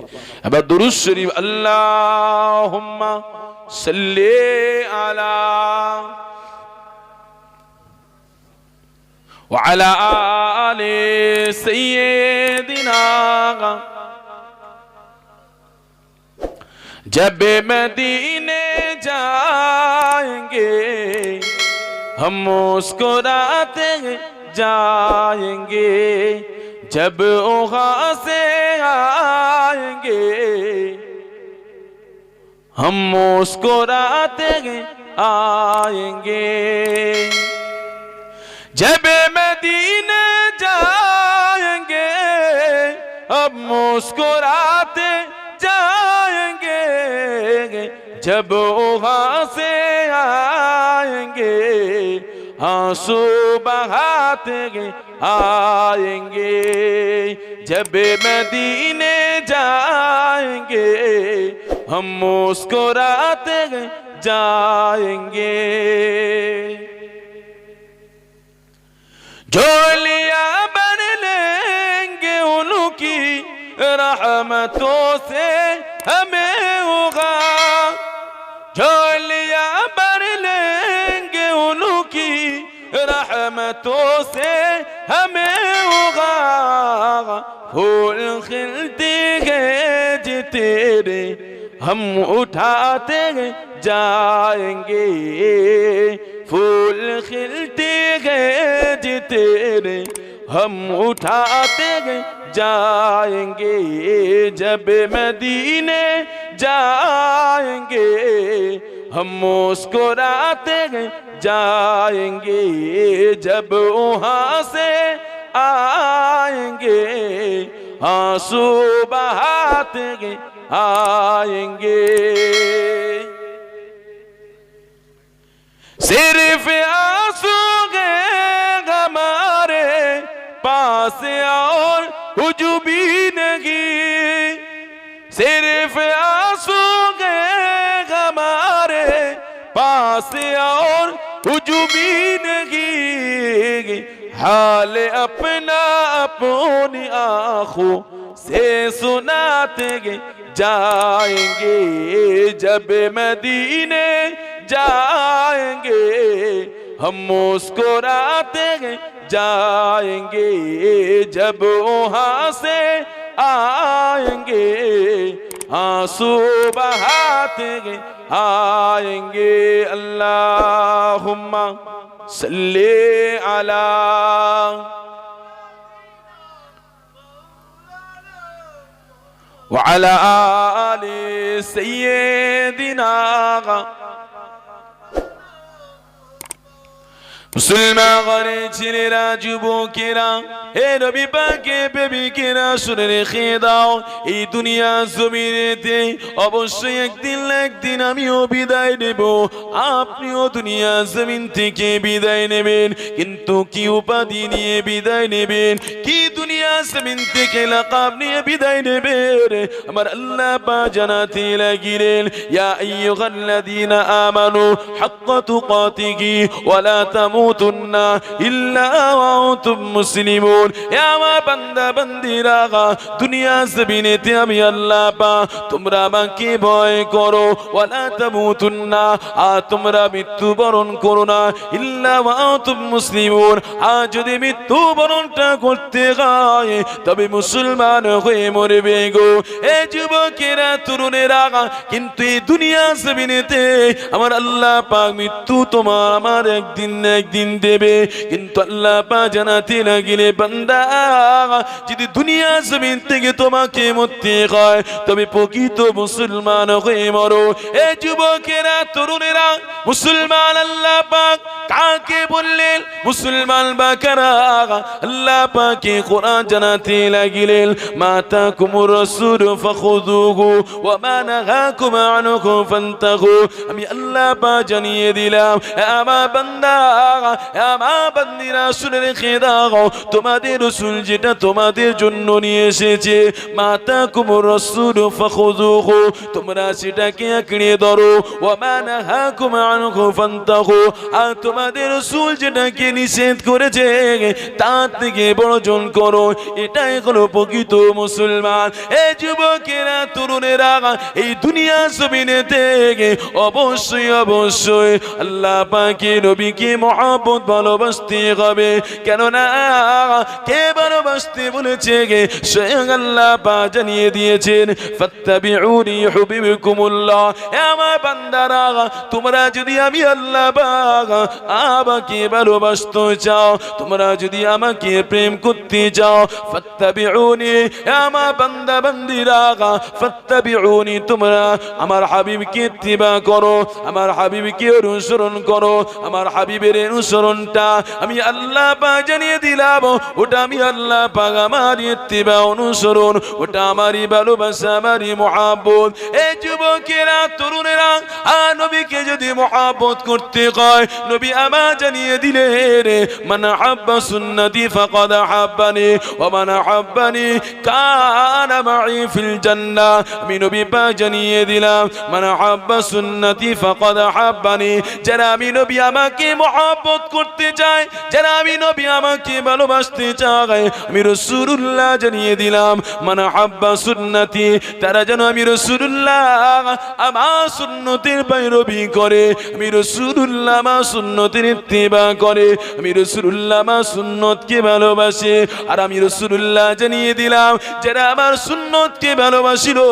Speaker 1: এবার দুরূদ শরীফ, আল্লাহুম্মা সাল্লি আলা ওয়া আলা আলি সাইয়্যিদিনা। जब मदीने जाएंगे हम मुस्कुराते जाएंगे, जब वहाँ से आएंगे हम मुस्कुराते आएंगे। जब मदीने जाएंगे हम मुस्कुराते जाएंगे, जब वहाँ से आएंगे आंसू बहाते आएंगे। जब मदीने जाएंगे हम मुस्कुराते जाएंगे। झोलियां भर लेंगे उनकी रहमतों से हमें होगा, झोलियां भर लेंगे उनकी रहमतों से हमें होगा। फूल खिलते हैं जी तेरे हम उठाते जाएंगे, फूल खिलते हैं जी तेरे हम उठाते जाएंगे। जब मदीने जाएंगे हम मुस्कुराते जाएंगे, जब वहाँ से आएंगे आंसू बहाते आएंगे। सिर्फ आंसू हमारे पास और हुजूबी नहीं, सिर्फ आंसू हमारे पास और हुजूबी नहीं। हाल अपना अपनी आंखों से सुनाते जाएंगे, जब मदीने जाएंगे हम मुस्कुराते जाएंगे, जब वहाँ से आएंगे आंसू बहाते आएंगे। अल्लाहुम्मा सल्ली अला व अला आलि सय्यिदिना। মুসলমান ঘরে ছেলেরা যুবকেরা হে নবী পাকের প্রেমিকেরা শুনে রেখে দাও, এই দুনিয়া জমিনেতে অবশ্যই একদিন আমিও বিদায় নেব, আপনিও দুনিয়া জমিন থেকে বিদায় নেবেন। কিন্তু কি উপাধি নিয়ে বিদায় নেবেন, কি দুনিয়া জমিন থেকে লাকাব নিয়ে বিদায় নেবেন? আমার আল্লাহ পাক জানাতে লাগিলেন, ইয়া আইয়ুহাল্লাযীনা আমানু হাক্কা তুকাতিহি ওয়া লা তামুতুন্না ইল্লা ওয়া আনতুম মুসলিমুন। হে আমার বান্দা বান্দিরা, দুনিয়া জমিনেতে আমি আল্লাহ পাক তোমরা আমাকে ভয় করো, ওয়া লা তামুতুন্না তোমরা মৃত্যুবরণ করো না, ইল্লা ওয়া আনতুম মুসলিমুন যদি মৃত্যুবরণটা করতে হয় তবে মুসলমান হয়ে মরবে গো। এ যুবকেরা তরুণেরা, কিন্তু এই দুনিয়া জমিনেতে আমার আল্লাহ পাক মৃত্যু তোমার আমার একদিন দেবে। কিন্তু আল্লাহ পাক জানাতে লাগিলে, বান্দা যদি দুনিয়া জমিন থেকে তোমাকে মরতে হয় তবে প্রকৃত মুসলমান হয়ে মরো। এ যুবকেরা তরুণেরা, মুসলমান আল্লাহ পাক কাকে বললেন, মুসলমান বা কারা? আল্লাহ পাকে কোরআন জানাতে লাগিলেন, মাতাকুমুর রাসূল ফাখুযুহু ওয়া মা নাহাকুম আনহু ফান্তাহু। আমি আল্লাহ পাক জানিয়ে দিলাম, আমার বান্দা আমার বান্দিরা শুনে রেখে দাও, তোমাদের রাসূল যেটা তোমাদের জন্য নিয়ে এসেছে, মাতাকুমুর রাসূল ফাখুযুহু তোমরা সেটাকে আঁকড়ে ধরো, ওয়া মা নাহাকুম আনহু ফান্তাহু আর তোমাদের রাসূল যেটাকে নিষেধ করেছে তার থেকে বর্জন করো। এটাই হলো প্রকৃত মুসলমান। এই যুবকেরা তরুণেরা, এই দুনিয়া জমিনেতে অবশ্যই আল্লাহ পাকের নবীকে মহব্বত ভালোবাসতে হবে। কেননা কে ভালোবাসতে বলেছে স্বয়ং আল্লাহ পাক জানিয়ে দিয়েছেন, ফাত্তাবিউনি ইউহিব্বুকুমুল্লাহ। হে আমার বান্দারা, তোমরা যদি আমি আল্লাহ পাক আমাকে ভালোবাসতে চাও, তোমরা যদি আমাকে প্রেম করতে চাও, ফাত্তাবিউনি আমার বান্দা বান্দিরা, ফাত্তাবিউনি তোমরা আমার হাবিবকে ইত্তিবা করো, আমার হাবিবকে অনুসরণ করো। আমার হাবিবের অনুসরণটা আমি আল্লাহ পাক জানিয়ে দিলাম, ওটা আমি আল্লাহ পাক আমার ইত্তিবা অনুসরণ, ওটা আমারই ভালোবাসা, আমারই মহব্বত। এই যুবকেরা তরুণেরা, নবীকে যদি মহব্বত করতে হয়, নবী আমার জানিয়ে দিলেন, মান হাব্বা সুন্নতি ফাকাদ হাব্বানি ওয়া মান হাব্বানি কানা মাই ফিল জান্নাহ। আমি নবী পাক জানিয়ে দিলাম, মান হাব্বা সুন্নতি ফাকাদ হাব্বানি, যারা আমি নবী আমাকে মহব্বত করতে চায়, যারা আমি নবী আমাকে ভালোবাসতে চায়, আমি রাসূলুল্লাহ জানিয়ে দিলাম, মান হাব্বা সুন্নতি, তারা যেন আমি রাসূলুল্লাহ আমার সুন্নতের पैरवी करे আমি রাসূলুল্লাহ আমার সুন্নতের ইত্তিবা করে আমি রাসূলুল্লাহ আমার সুন্নতকে ভালোবাসে আর আমি রাসূলুল্লাহ জানিয়ে দিলাম যারা আমার সুন্নতকে ভালোবাসিলো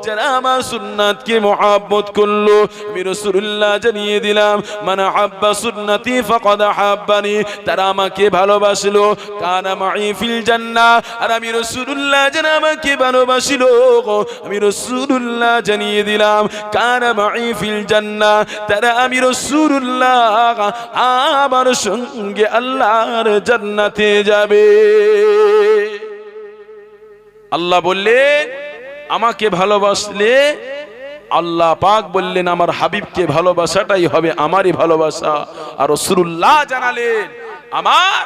Speaker 1: যারা আমার সুন্নাতকে মুহাব্বত করলো আমি রাসূলুল্লাহ জানিয়ে দিলাম মান হাব্বা সুন্নতি ফাকাদ হাব্বানি তারা আমাকে ভালোবাসলো কানা মাই ফিল জান্নাহ আর আমি রাসূলুল্লাহ যারা আমাকে ভালোবাসিলো আমি রাসূলুল্লাহ জানিয়ে দিলাম কানা মাই ফিল জান্নাহ তারা আমি রাসূলুল্লাহ আমার সঙ্গে আল্লাহর জান্নাতে যাবে। আল্লাহ বললেন আমাকে ভালোবাসলে আল্লাহ পাক বললেন আমার হাবিবকে ভালোবাসাটাই হবে আমারই ভালোবাসা। আর রাসূলুল্লাহ জানালেন আমার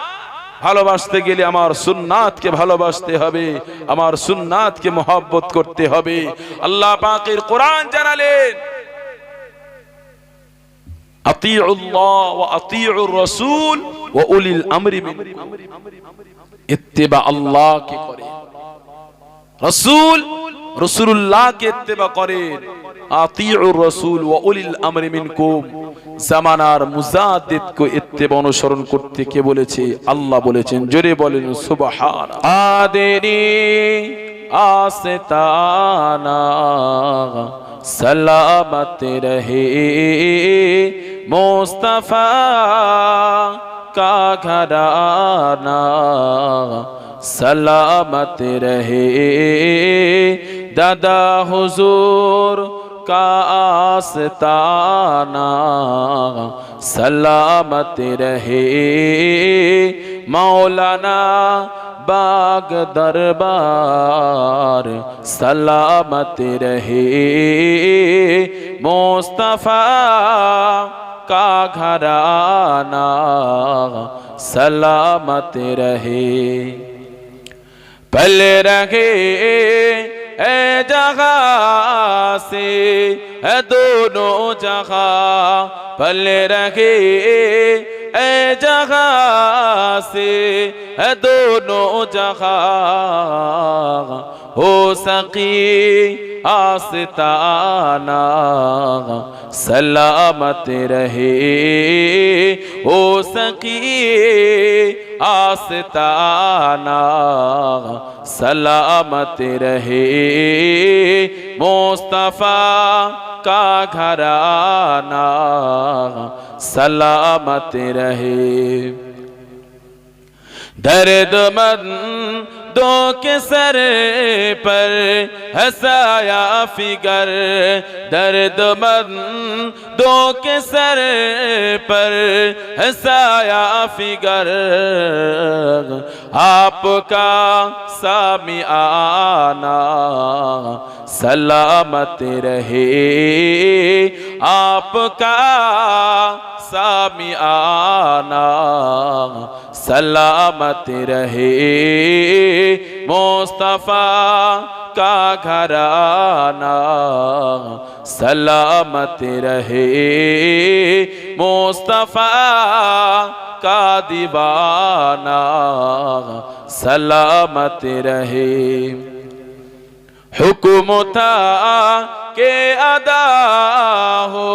Speaker 1: ভালোবাসতে গেলে আমার সুন্নাতকে ভালোবাসতে হবে আমার সুন্নাতকে মহব্বত করতে হবে। আল্লাহ পাকের কোরআন জানালেন আতিউল্লাহ ওয়া আতিউর রাসূল ওয়া উলিল আমরি মিনকুম ইত্তিবা আল্লাহকে করে রাসূল রাসূলুল্লাহকে ইত্তিবা করেন আতিউর রাসূল ওয়া উলিল আমরি মিনকুম জামানার মুজাদ্দিদকে ইত্তিবা অনুসরণ করতে কে বলেছে আল্লাহ বলেছেন জোরে বলেন সুবহানাল্লাহ। আদেরি आस्ताना सलामत रहे मुस्तफा का घराना सलामत रहे दादा हुजूर का आस्ताना सलामत रहे मौलाना बाग दरबार, सलामत रहे मुस्तफा का घराना, सलामत रहे। पल रहे ए जगह से है दोनों जगह, पल रहे ए जगह से है दोनों जगह, हो सकी आस्ताना, सलामत रहे हो सकी आस्ताना, सलामत रहे मुस्तफा का घराना, सलामत रहे। दर्दमंदों के सर पर हंसाया फिगर, दर्दमंदों के सर पर हंसाया फिगर, आपका सामिआना, सलामत रहे आपका सामिआना, सलामत रहे मुस्तफा का घराना, सलामत रहे मुस्तफा का दीवाना, सलामत रहे। हुक्म था के अदा हो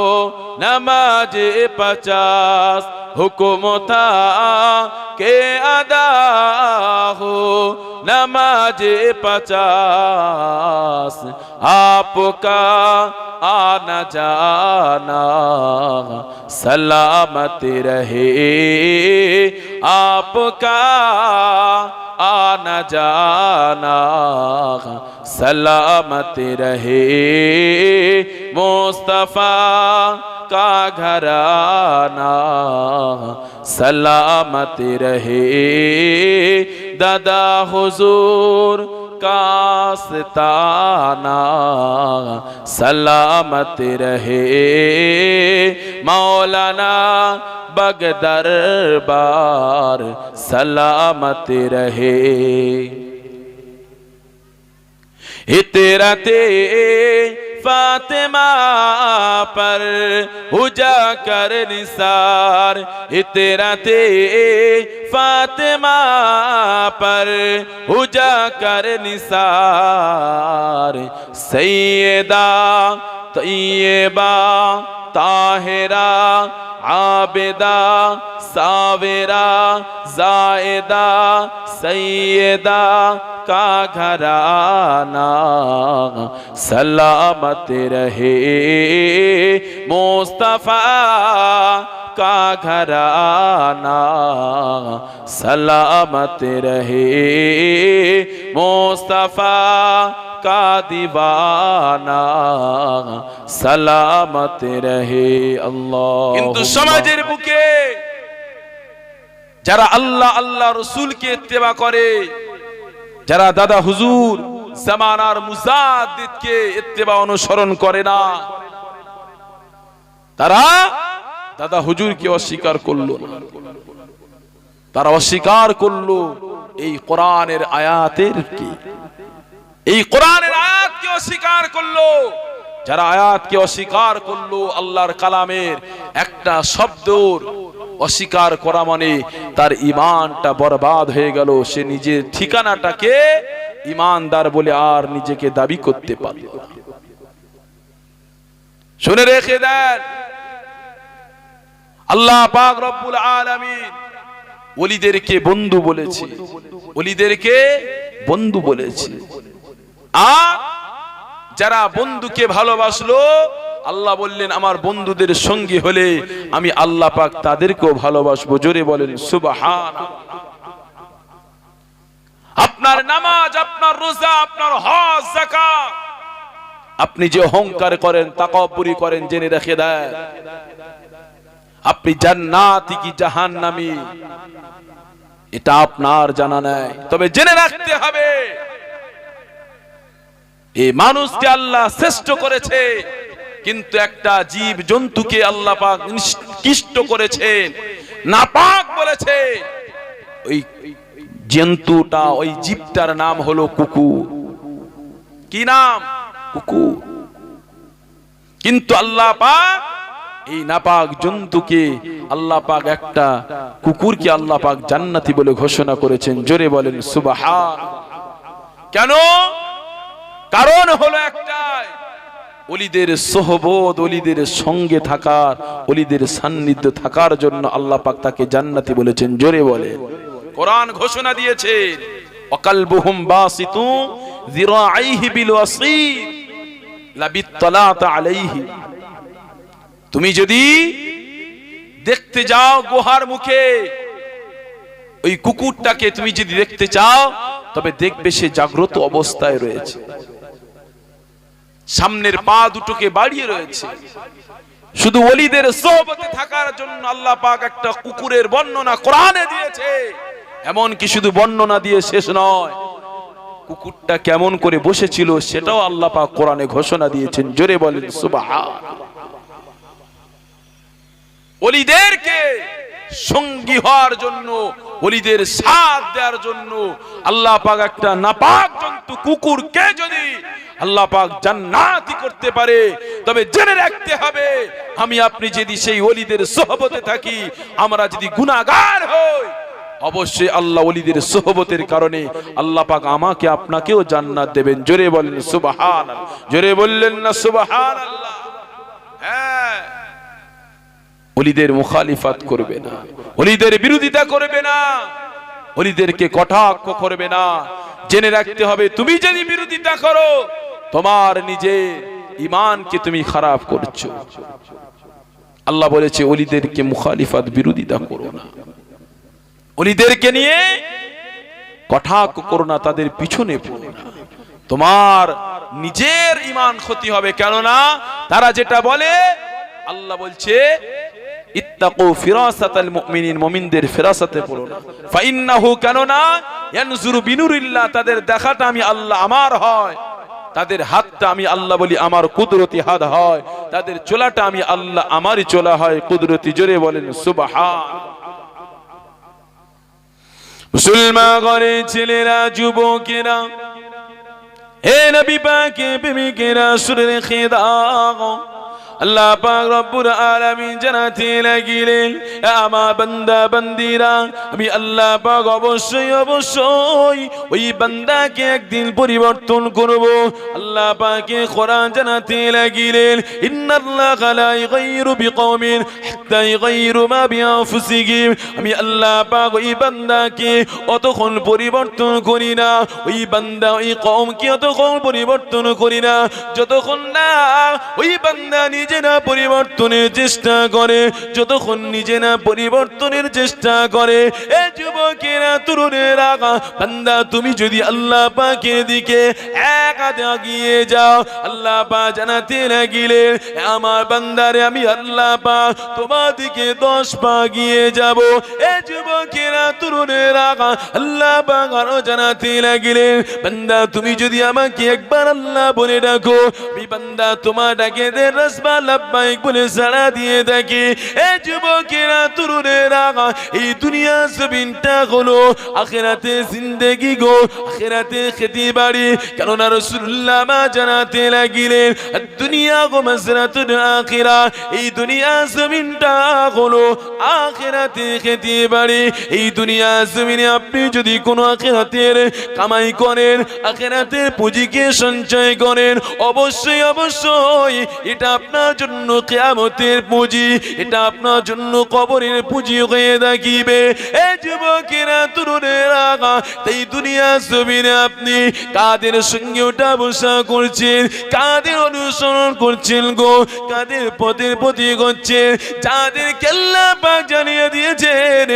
Speaker 1: नमाज 50, हुक्म था के अदा हो नमाज 50, आपका आना जाना, सलामत रहे आपका आना जाना, सलामत रहे मुस्तफा का घराना, सलामत रहे दादा हुजूर का आस्ताना, सलामत रहे मौलाना बाग दरबार, सलामत रहे। इतराते फातिमा पर हुजा कर निसार, इतराते फातिमा पर हुजा कर निसार, सैयदा तैयबा ताहिरा आबिदा साविरा जायदा सैयदा का घराना, सलामत रहे मुस्तफा का घराना, सलामत रहे मुस्तफा का दीवाना, सलामत रहे। अल्लाह কিন্তু সমাজের বুকে যারা আল্লাহ আল্লাহ রাসূলকে ইত্তেবা করে, যারা দাদা হুজুর জামানার মুজাদ্দিদকে ইত্তেবা অনুসরণ করে না, তারা দাদা হুজুরকে অস্বীকার করলো না, তারা অস্বীকার করলো এই কোরআনের আয়াতের কি, এই কোরআনের আয়াতকে অস্বীকার করলো। যারা আয়াতকে অস্বীকার করলো, আল্লাহর কালামের একটা শব্দর অস্বীকার করা মানে তার ঈমানটা বরবাদ হয়ে গেল। সে নিজের ঠিকানাটাকে ঈমানদার বলে আর নিজেকে দাবি করতে পারল না। শুনে রেখে দেন, আল্লাহ পাক রব্বুল আলামিন ওলিদেরকে বন্ধু বলেছে, ওলিদেরকে বন্ধু বলেছে। আর যারা বন্ধুকে ভালোবাসলো, আল্লাহ বললেন আমার বন্ধুদের সঙ্গী হলে আমি আল্লাহ পাক তাদেরকেও ভালোবাসবো। জোরে বলেন সুবহানাল্লাহ। আপনার নামাজ, আপনার রোজা, আপনার হজ, যাকাত, আপনি যে অহংকার করেন, তাকাব্বুরি করেন, জেনে রেখে দেন আপনি জান্নাতি কি জাহান্নামী এটা আপনার জানা নাই। তবে জেনে রাখতে হবে এই মানুষকে আল্লাহ শ্রেষ্ঠ করেছে, কিন্তু একটা জীব জন্তুকে আল্লাহ পাক নিকৃষ্ট করেছেন, নাপাক বলেছে। ওই জন্তুটা, ওই জীবটার নাম হলো কুকুর। কি নাম? কুকুর। কিন্তু আল্লাহ পাক এই নাপাক জন্তুকে, আল্লাহ পাক একটা কুকুরকে আল্লাহ পাক জান্নাতি বলে ঘোষণা করেছেন। জোরে বলেন সুবহান। কেন? কারণ হলো একটাই, ওলিদের সোহবত, ওলিদের সঙ্গে থাকার, ওলিদের সান্নিধ্য থাকার জন্য আল্লাহ পাক তাকে জান্নাতি বলেছেন। জোরে বলে। কোরআন ঘোষণা দিয়েছে ওয়াকালবুহুম বাসিতু যিরাইহি বিল ওয়াসীর লাবিত্তালাতা আলাইহি। তুমি যদি দেখতে যাও গুহার মুখে ওই কুকুরটাকে, তুমি যদি দেখতে চাও তবে দেখবে সে জাগ্রত অবস্থায় রয়েছে, সামনের পা দুটোকে বাড়িয়ে রয়েছে। শুধু ওলিদের সোহবতে থাকার জন্য আল্লাহ পাক একটা কুকুরের বর্ণনা কোরআনে দিয়েছে। এমন কি শুধু বর্ণনা দিয়ে শেষ নয়, কুকুরটা কেমন করে বসেছিল সেটাও আল্লাহ পাক কোরআনে ঘোষণা দিয়েছেন। জোরে বলেন সুবহান। ওলিদেরকে সঙ্গী হওয়ার জন্য, ওলিদের সাথ দেওয়ার জন্য আল্লাহ পাক একটা নাপাক জন্তু কুকুরকে যদি আল্লাহ পাক জান্নাতি করতে পারে, তবে জেনে রাখতে হবে আমি আপনি যদি সেই ওলিদের সোহবতে থাকি, আমরা যদি গুনাহগার হই, অবশ্যই আল্লাহ ওলিদের সোহবতের কারণে আল্লাহ পাক আমাকে আপনাকেও জান্নাত দেবেন। জোরে বলেন সুবহানাল্লাহ। জোরে বললেন না সুবহানাল্লাহ? হ্যাঁ, ওলিদের মুখালিফাত করবে না, ওলিদের বিরোধিতা করবে না, ওলিদেরকে কটাক্ষ করবে না। জেনে রাখতে হবে তুমি যদি বিরোধিতা করো তোমার নিজের ঈমানকে তুমি খারাপ করছো। আল্লাহ বলেছে ওলিদেরকে মুখালিফাত, বিরোধিতা করো না, ওলিদেরকে নিয়ে কটাক্ষ করো না, তাদের পিছনে পড়ো না, তোমার নিজের ঈমান ক্ষতি হবে। কেননা তারা যেটা বলে, আল্লাহ বলছে ইত্তাকু ফিরাসাতাল মুমিনিন, মুমিনদের ফিরাসাতে পড়ো না। ফাইন্নাহু, কেননা ইয়ানজুরু বিনুরিল্লাহ, তাদের দেখাটা আমি আল্লাহ আমার হয়, তাদের হাতটা আমি আল্লাহ বলি আমার কুদরতি হাত হয়, তাদের চোলাটা আমি আল্লাহ আমারই চোলা হয় কুদরতি। জোরে বলেন সুবহান। মুসলমান ঘরের ছেলেরা, যুবকেরা, হে নবী পাকের প্রেমিকেরা, শুনে রেখে দাও, আল্লাহ পাক রব্বুল আলামিন জানাতে লাগিলেন আমার বান্দা বান্দিরা, আমি আল্লাহ পাক অবশ্যই অবশ্যই ওই বান্দাকে একদিন পরিবর্তন করব। আল্লাহ পাকে কোরআন জানাতে লাগিলেন ইন্নাল্লাহা লা ইগাইরু বিকওমিন হাত্তা ইগাইরু মা বিআনফুসিহিম। আমি আল্লাহ পাক ওই বান্দাকে অতক্ষণ পরিবর্তন করি না, ওই বান্দা ওই কওমকে অতক্ষণ পরিবর্তন করি না যতক্ষণ না ওই বান্দা নিজে না পরিবর্তনের চেষ্টা করে, যতক্ষণ নিজে না পরিবর্তনের চেষ্টা করে। এ যুবকেরা, তরুণেরা, বান্দা তুমি যদি আল্লাহ পাকের দিকে এক হাতে এগিয়ে যাও, আল্লাহ পাক জানাতে লাগিলেন আমার বান্দারে আমি আল্লাহ পাক তোমার দিকে 10 পা এগিয়ে যাব। এ যুবকেরা, তরুণেরা, আল্লাহ পাক আরো জানাতে লাগিলেন বান্দা তুমি যদি আমাকে একবার আল্লাহ বলে ডাকো, আমি বান্দা তোমার ডাকে দে রাসবা লাব্বাইক বলে সাড়া দিয়ে থাকি। এ যুবকেরা, তরুণেরা, এই দুনিয়া জমিনটা হলো আখিরাতে জিন্দেগি গো, আখিরাতে খেতে বাড়ি। কেননা রাসূলুল্লাহ মা জানাতে লাগিলেন দুনিয়া গো মাসরাতুল আখিরা, এই দুনিয়া জমিনটা হলো আখিরাতে খেতে বাড়ি। এই দুনিয়া জমিনে আপনি যদি কোনো আখিরাতের কামাই করেন, আখিরাতের পুঁজিকে সঞ্চয় করেন, অবশ্যই অবশ্যই এটা আপনার জন্য কিয়ামতের পুঁজি, এটা আপনার জন্য কবরের পুঁজি হয়ে থাকিবে। এই যুবকেরা, তরুণেরা, এই দুনিয়া জমিনে আপনি কাদের সঙ্গে ওঠা বসা করছেন, কাদের অনুসরণ করছেন গো, কাদের পথের প্রতি করছেন, যাদেরকে আল্লাহ পাক জানিয়ে দিয়েছেন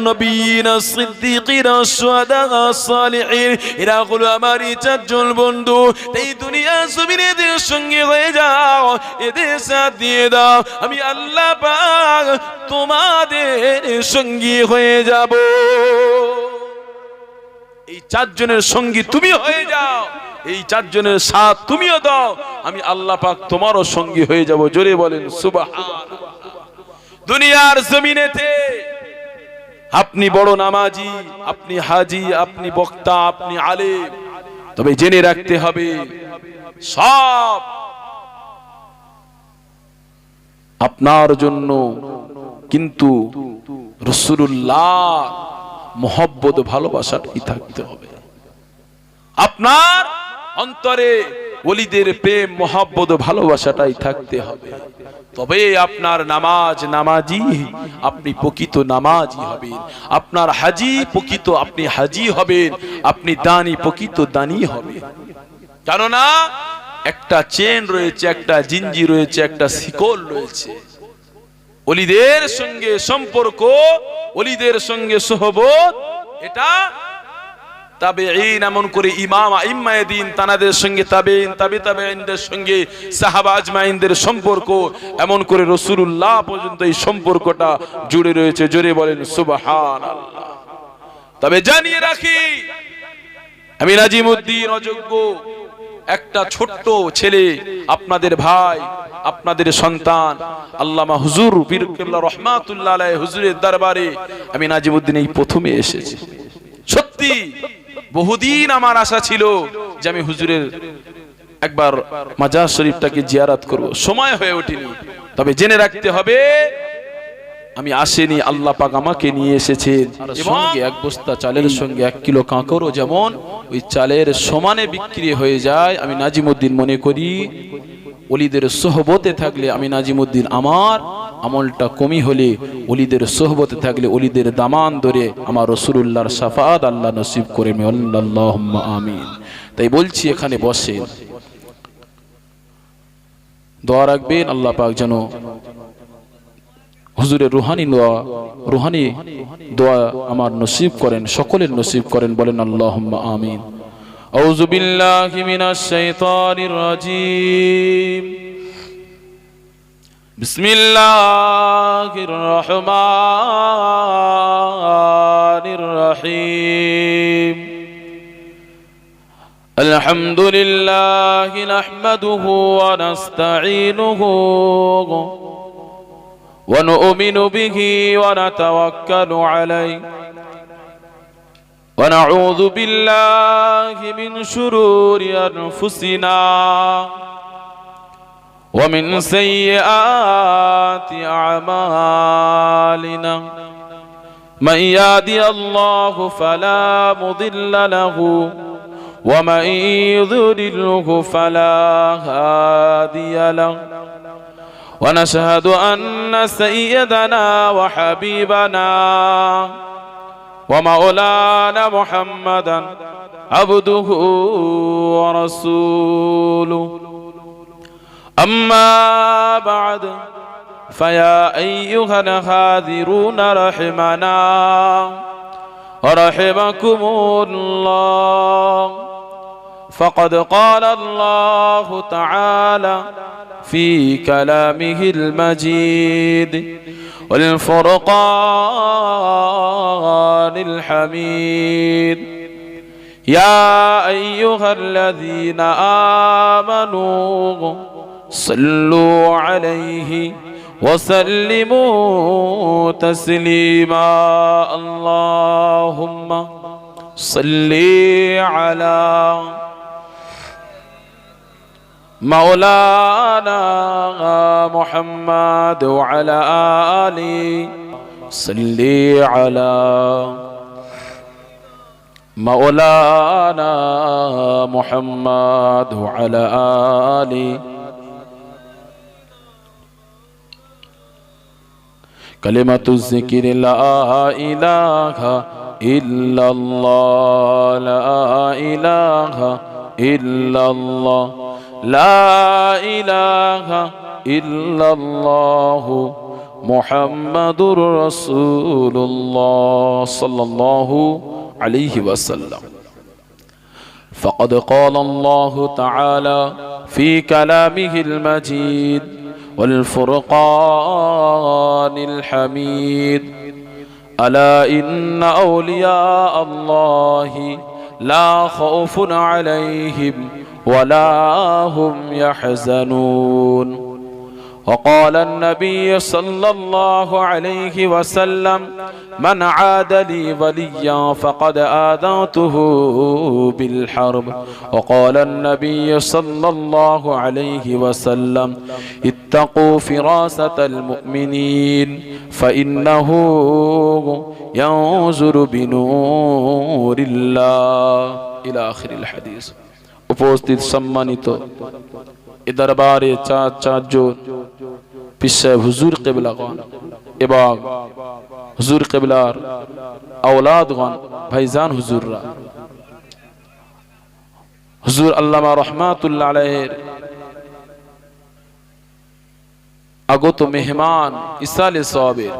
Speaker 1: নবীনা সিদ্দিকিনা শুহাদা সালিহিন, এরা হলো আমারই 4 জন বন্ধু। এই দুনিয়া জমিনে এদের সঙ্গে হয়ে যাও, এদের ওদের সাথ দিয়ে দাও, আমি আল্লাহ পাক তোমাদের সঙ্গী হয়ে যাব। এই চারজনের সঙ্গী তুমি হয়ে যাও, এই চারজনের সাথ তুমিও দাও, আমি আল্লাহ পাক তোমারও সঙ্গী হয়ে যাব। জোরে বলেন সুবহানাল্লাহ। দুনিয়ার জমিনেতে আপনি বড় নামাজি, আপনি হাজি, আপনি বক্তা, আপনি আলেম, তবে জেনে রাখতে হবে সব আপনার জন্য কিন্তু রাসূলুল্লাহ মোহব্বত ভালোবাসাটাই থাকতে হবে। আপনার অন্তরে ওলিদের প্রেম মোহব্বত ভালোবাসাটাই থাকতে হবে, তবে আপনার নামাজি আপনি প্রকৃত নামাজি হবেন, আপনার হাজি প্রকৃত আপনি হাজি হবেন, আপনি দানী প্রকৃত দানী হবেন। কেননা একটা চেন রয়েছে, একটা জিঞ্জি রয়েছে, একটা শিকল রয়েছে। ওলিদের সঙ্গে সম্পর্ক, ওলিদের সঙ্গে সোহবত, এটা তাবেঈন এমন করে ইমাম আইম্মায়ে দ্বীন তানাদের সঙ্গে তাবেঈন, তাবেঈনদের সঙ্গে সাহাবা আজমাইনদের সম্পর্ক, এমন করে রাসূলুল্লাহ পর্যন্ত এই সম্পর্কটা জুড়ে রয়েছে। জোরে বলেন সুবহানাল্লাহ। তবে জানিয়ে রাখি, আমি নাজিমউদ্দিন অযোগ্য একটা ছোট্ট ছেলে, আপনাদের ভাই, আপনাদের সন্তান, আল্লামা হুজুর পীর কেবলা রহমাতুল্লাহ আলাইহি হুজুরের দরবারে আমি নাজিমউদ্দিন এই প্রথমে এসেছি। সত্যি বহুদিন আমার আশা ছিল যে আমি হুজুরের একবার মাজার শরীফটাকে জিয়ারত করব, সময় হয়ে ওঠেনি। তবে জেনে রাখতে হবে আমি আসেনি, আল্লাহ পাক আমাকে নিয়ে এসেছেন। সঙ্গে এক বস্তা চালের সঙ্গে 1 কিলো কাঁকরও যেমন ওই চালের সমানে বিক্রি হয়ে যায়, আমি নাজিমউদ্দিন মনে করি ওলিদের সোহবতে থাকলে আমি নাজিমউদ্দিন আমার আমলটা কমি হলে ওলিদের সোহবতে থাকলে ওলিদের দামান ধরে আমার রাসূলুল্লাহর শাফাআত আল্লাহ নসিব করে। আল্লাহুম্মা আমিন। তাই বলছি এখানে বসেন, দোয়া রাখবেন আল্লাহ পাক যেন হুজুরের রুহানি দোয়া আমার নসিব করেন, সকলের নসিব করেন। বলেন আল্লাহুম্মা আমিন। আউযু বিল্লাহি মিনাশ শাইতানির রাজীম। বিসমিল্লাহির রহমানির রহিম। আলহামদুলিল্লাহি নাহমাদুহু ওয়া নাস্তাঈনুহু ওয়া নু'মিনু বিহি ওয়া নাতাওয়াক্কালু আলাইহি ওয়া নাউযু বিল্লাহি মিন শুরুরি আনফুসিনা ওয়া মিন সাইয়্যাতি আ'মালিনা মান ইয়াহদিহিল্লাহু ফালা মুদিল্লা লাহু ওয়া মান ইউদ্লিলহু ফালা হাদিয়া লাহু ওয়া নাশহাদু আন্না সাইয়্যিদানা ওয়া হাবিবানা ومولانا محمدا عبده ورسوله أما بعد فيا أيها الحاضرون رحمنا ورحمكم الله. فقد قال الله تعالى في كلامه المجيد والفرقان الحميد: يا أيها الذين آمنوا صلوا عليه وسلموا تسليما. اللهم صل على مولانا محمد وعلى آله. صل على مولانا محمد وعلى آله. كلمة الذكر لا إله إلا الله، لا إله إلا الله، لا إله إلا الله محمد رسول الله صلى الله عليه وسلم. فقد قال الله تعالى في كلامه المجيد: والفرقان الحميد ألا إن أولياء الله لا خوف عليهم ولا هم يحزنون وقال النبي صلى الله عليه وسلم من عاد لي وليا فقد آذنته بالحرب وقال النبي صلى الله عليه وسلم اتقوا فراسة المؤمنين فإنه ينظر بنور الله إلى آخر الحديث উপস্থিত সম্মানিত এ দরবারে চারজন পীর সাহেব হুজুর কিবলাগণ এবং হুজুর কিবলার আওলাদগণ ভাইজান হুজুররা, হুজুর আল্লামা রহমাতুল্লাহ আলাইহির আগত মেহমান ইসালে সওয়াবের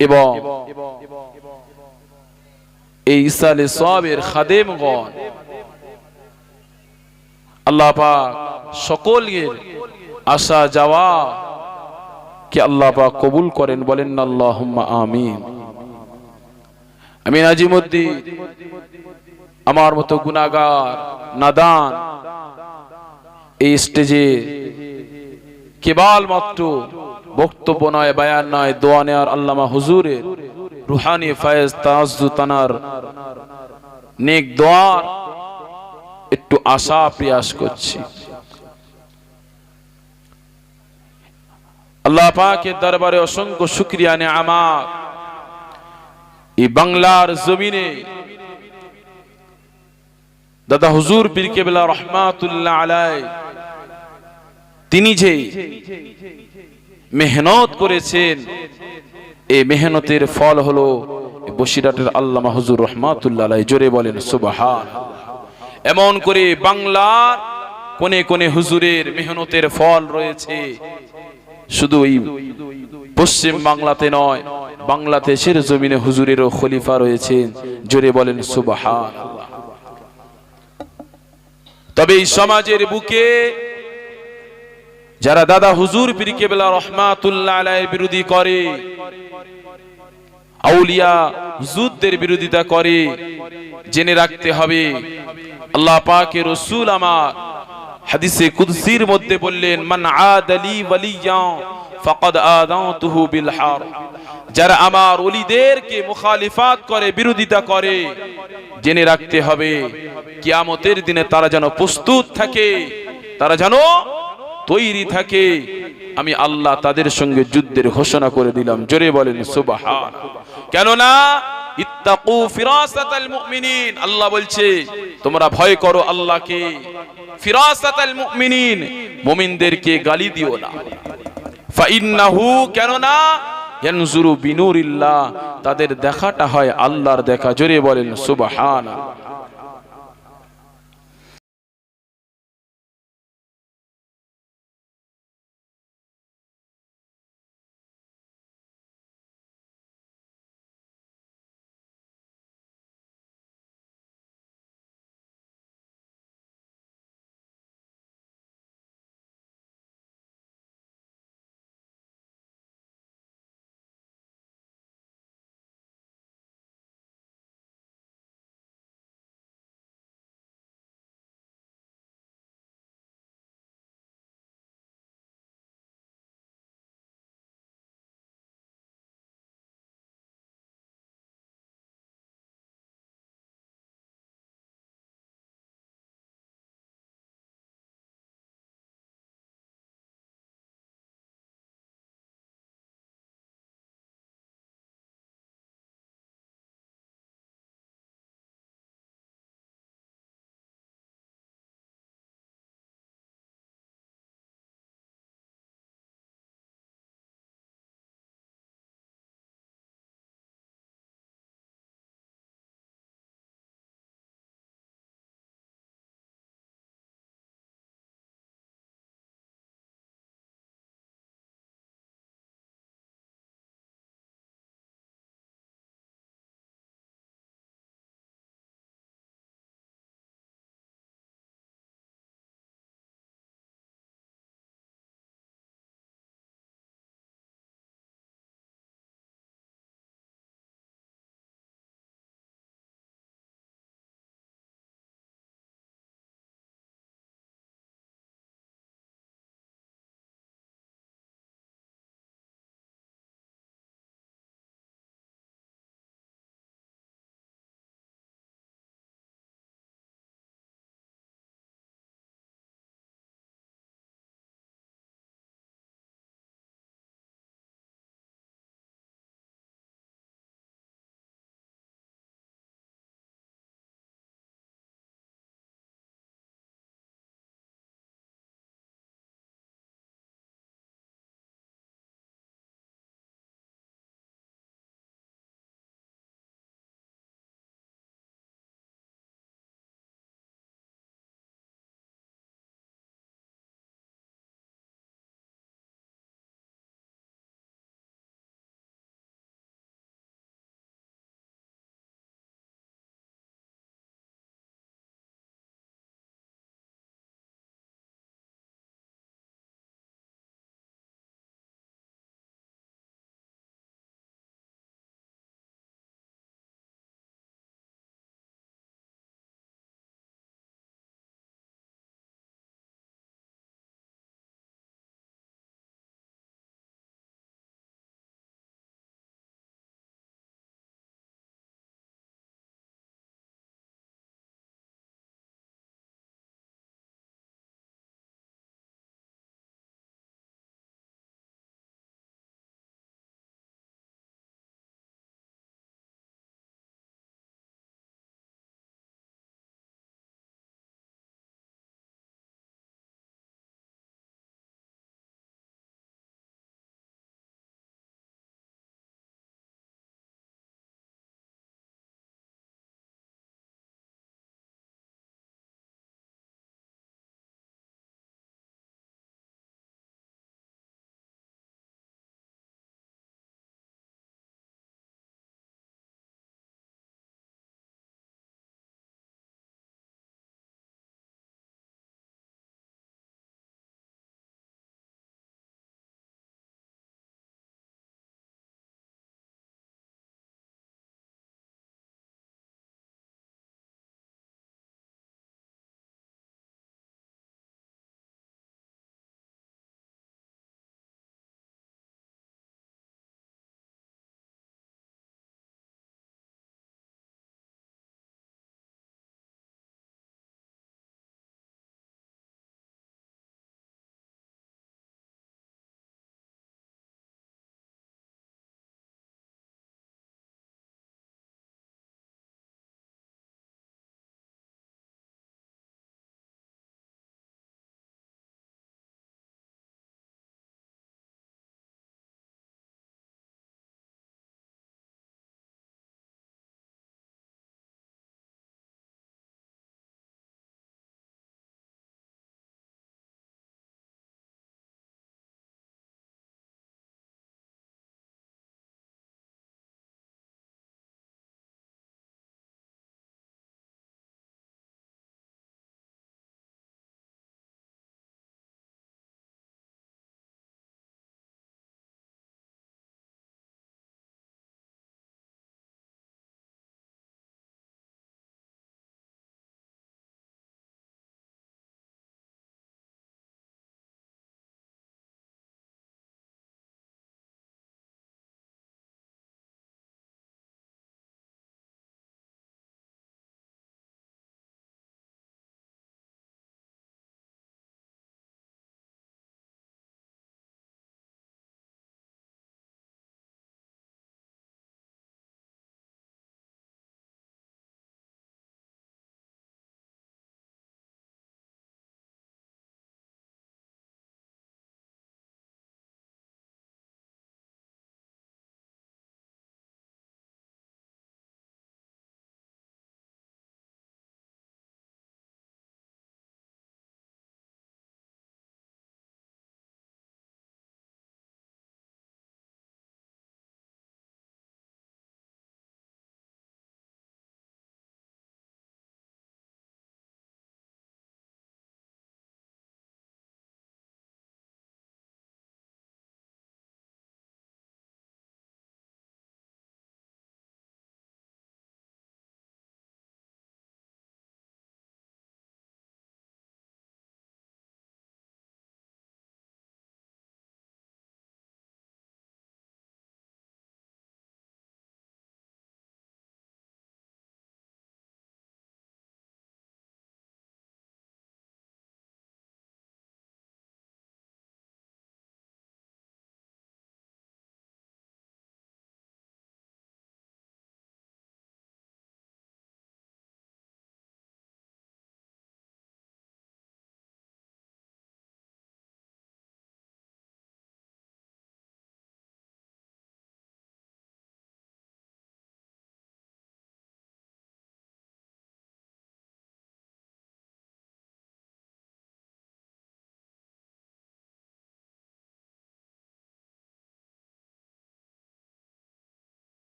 Speaker 1: এবং এই ইসালে সওয়াবের খাদেমগণ, আল্লাহ পাক সকলের আশা যাওয়া কে আল্লাহ পাক কবুল করেন, বলেন না আল্লাহুম্মা আমিন। আমি নাজিমউদ্দিন আমার মতো গুনাহগার নাদান এই স্টেজে কেবল মাত্র বক্তব্য নয়, বায়ান নয়, দোয়া নেয়ার আল্লামা হুজুরের রুহানি ফায়েজ তাআজ্জু তানার নেক দোয়ার একটু আশা প্রয়াস করছি। আল্লাহ পাকের দরবারে অসংখ্য শুকরিয়া নেয়ামত, এই বাংলার জমিনে দাদা হুজুর পীর কেবলা রহমাতুল্লাহ আলাইহি তিনি যে মেহনত করেছেন, এই মেহনতের ফল হলো বসিরহাটের আল্লামা হুজুর রহমাতুল্লাহ আলাইহি। জোরে বলেন সুবহানাল্লাহ। এমন করে বাংলার কোনে কোনে হুজুরের মেহনতের ফল রয়েছে, শুধু এই পশ্চিম বাংলাতে নয়, বাংলাদেশের জমিনে হুজুরেরও খলিফা রয়েছেন। জোরে বলেন সুবহানাল্লাহ। তবে এই সমাজের বুকে যারা দাদা হুজুর পীর কেবলা রহমাতুল্লাহ আলাইহির বিরোধী করে, আউলিয়া হুজুরদের বিরোধিতা করে, জেনে রাখতে হবে আল্লাহ পাকের রাসূল আমার হাদিসে কুদসির মধ্যে বললেন, মান আদালি ওয়ালিয়া ফাকাদ আযানতুহু বিল হারব। যারা আমার ওলিদেরকে মুখালিফাত করে, বিরোধিতা করে, জেনে রাখতে হবে কিয়ামতের দিনে তারা যেন প্রস্তুত থাকে, তারা যেন তৈরি থাকে, আমি আল্লাহ তাদের সঙ্গে যুদ্ধের ঘোষণা করে দিলাম। জোরে বলেন সুবহানাল্লাহ। কেননা ইত্তাকু ফিরাসাতাল মুমিনিন, আল্লাহ বলছে তোমরা ভয় করো আল্লাহকে। ফিরাসাতাল মুমিনিন, মুমিনদেরকে গালি দিও না। ফাইন্নাহু, কেননা ইয়ানজুরু বিনুরিল্লাহ, তাদের দেখাটা হয় আল্লাহর দেখা। জোরে বলেন সুবহানাল্লাহ।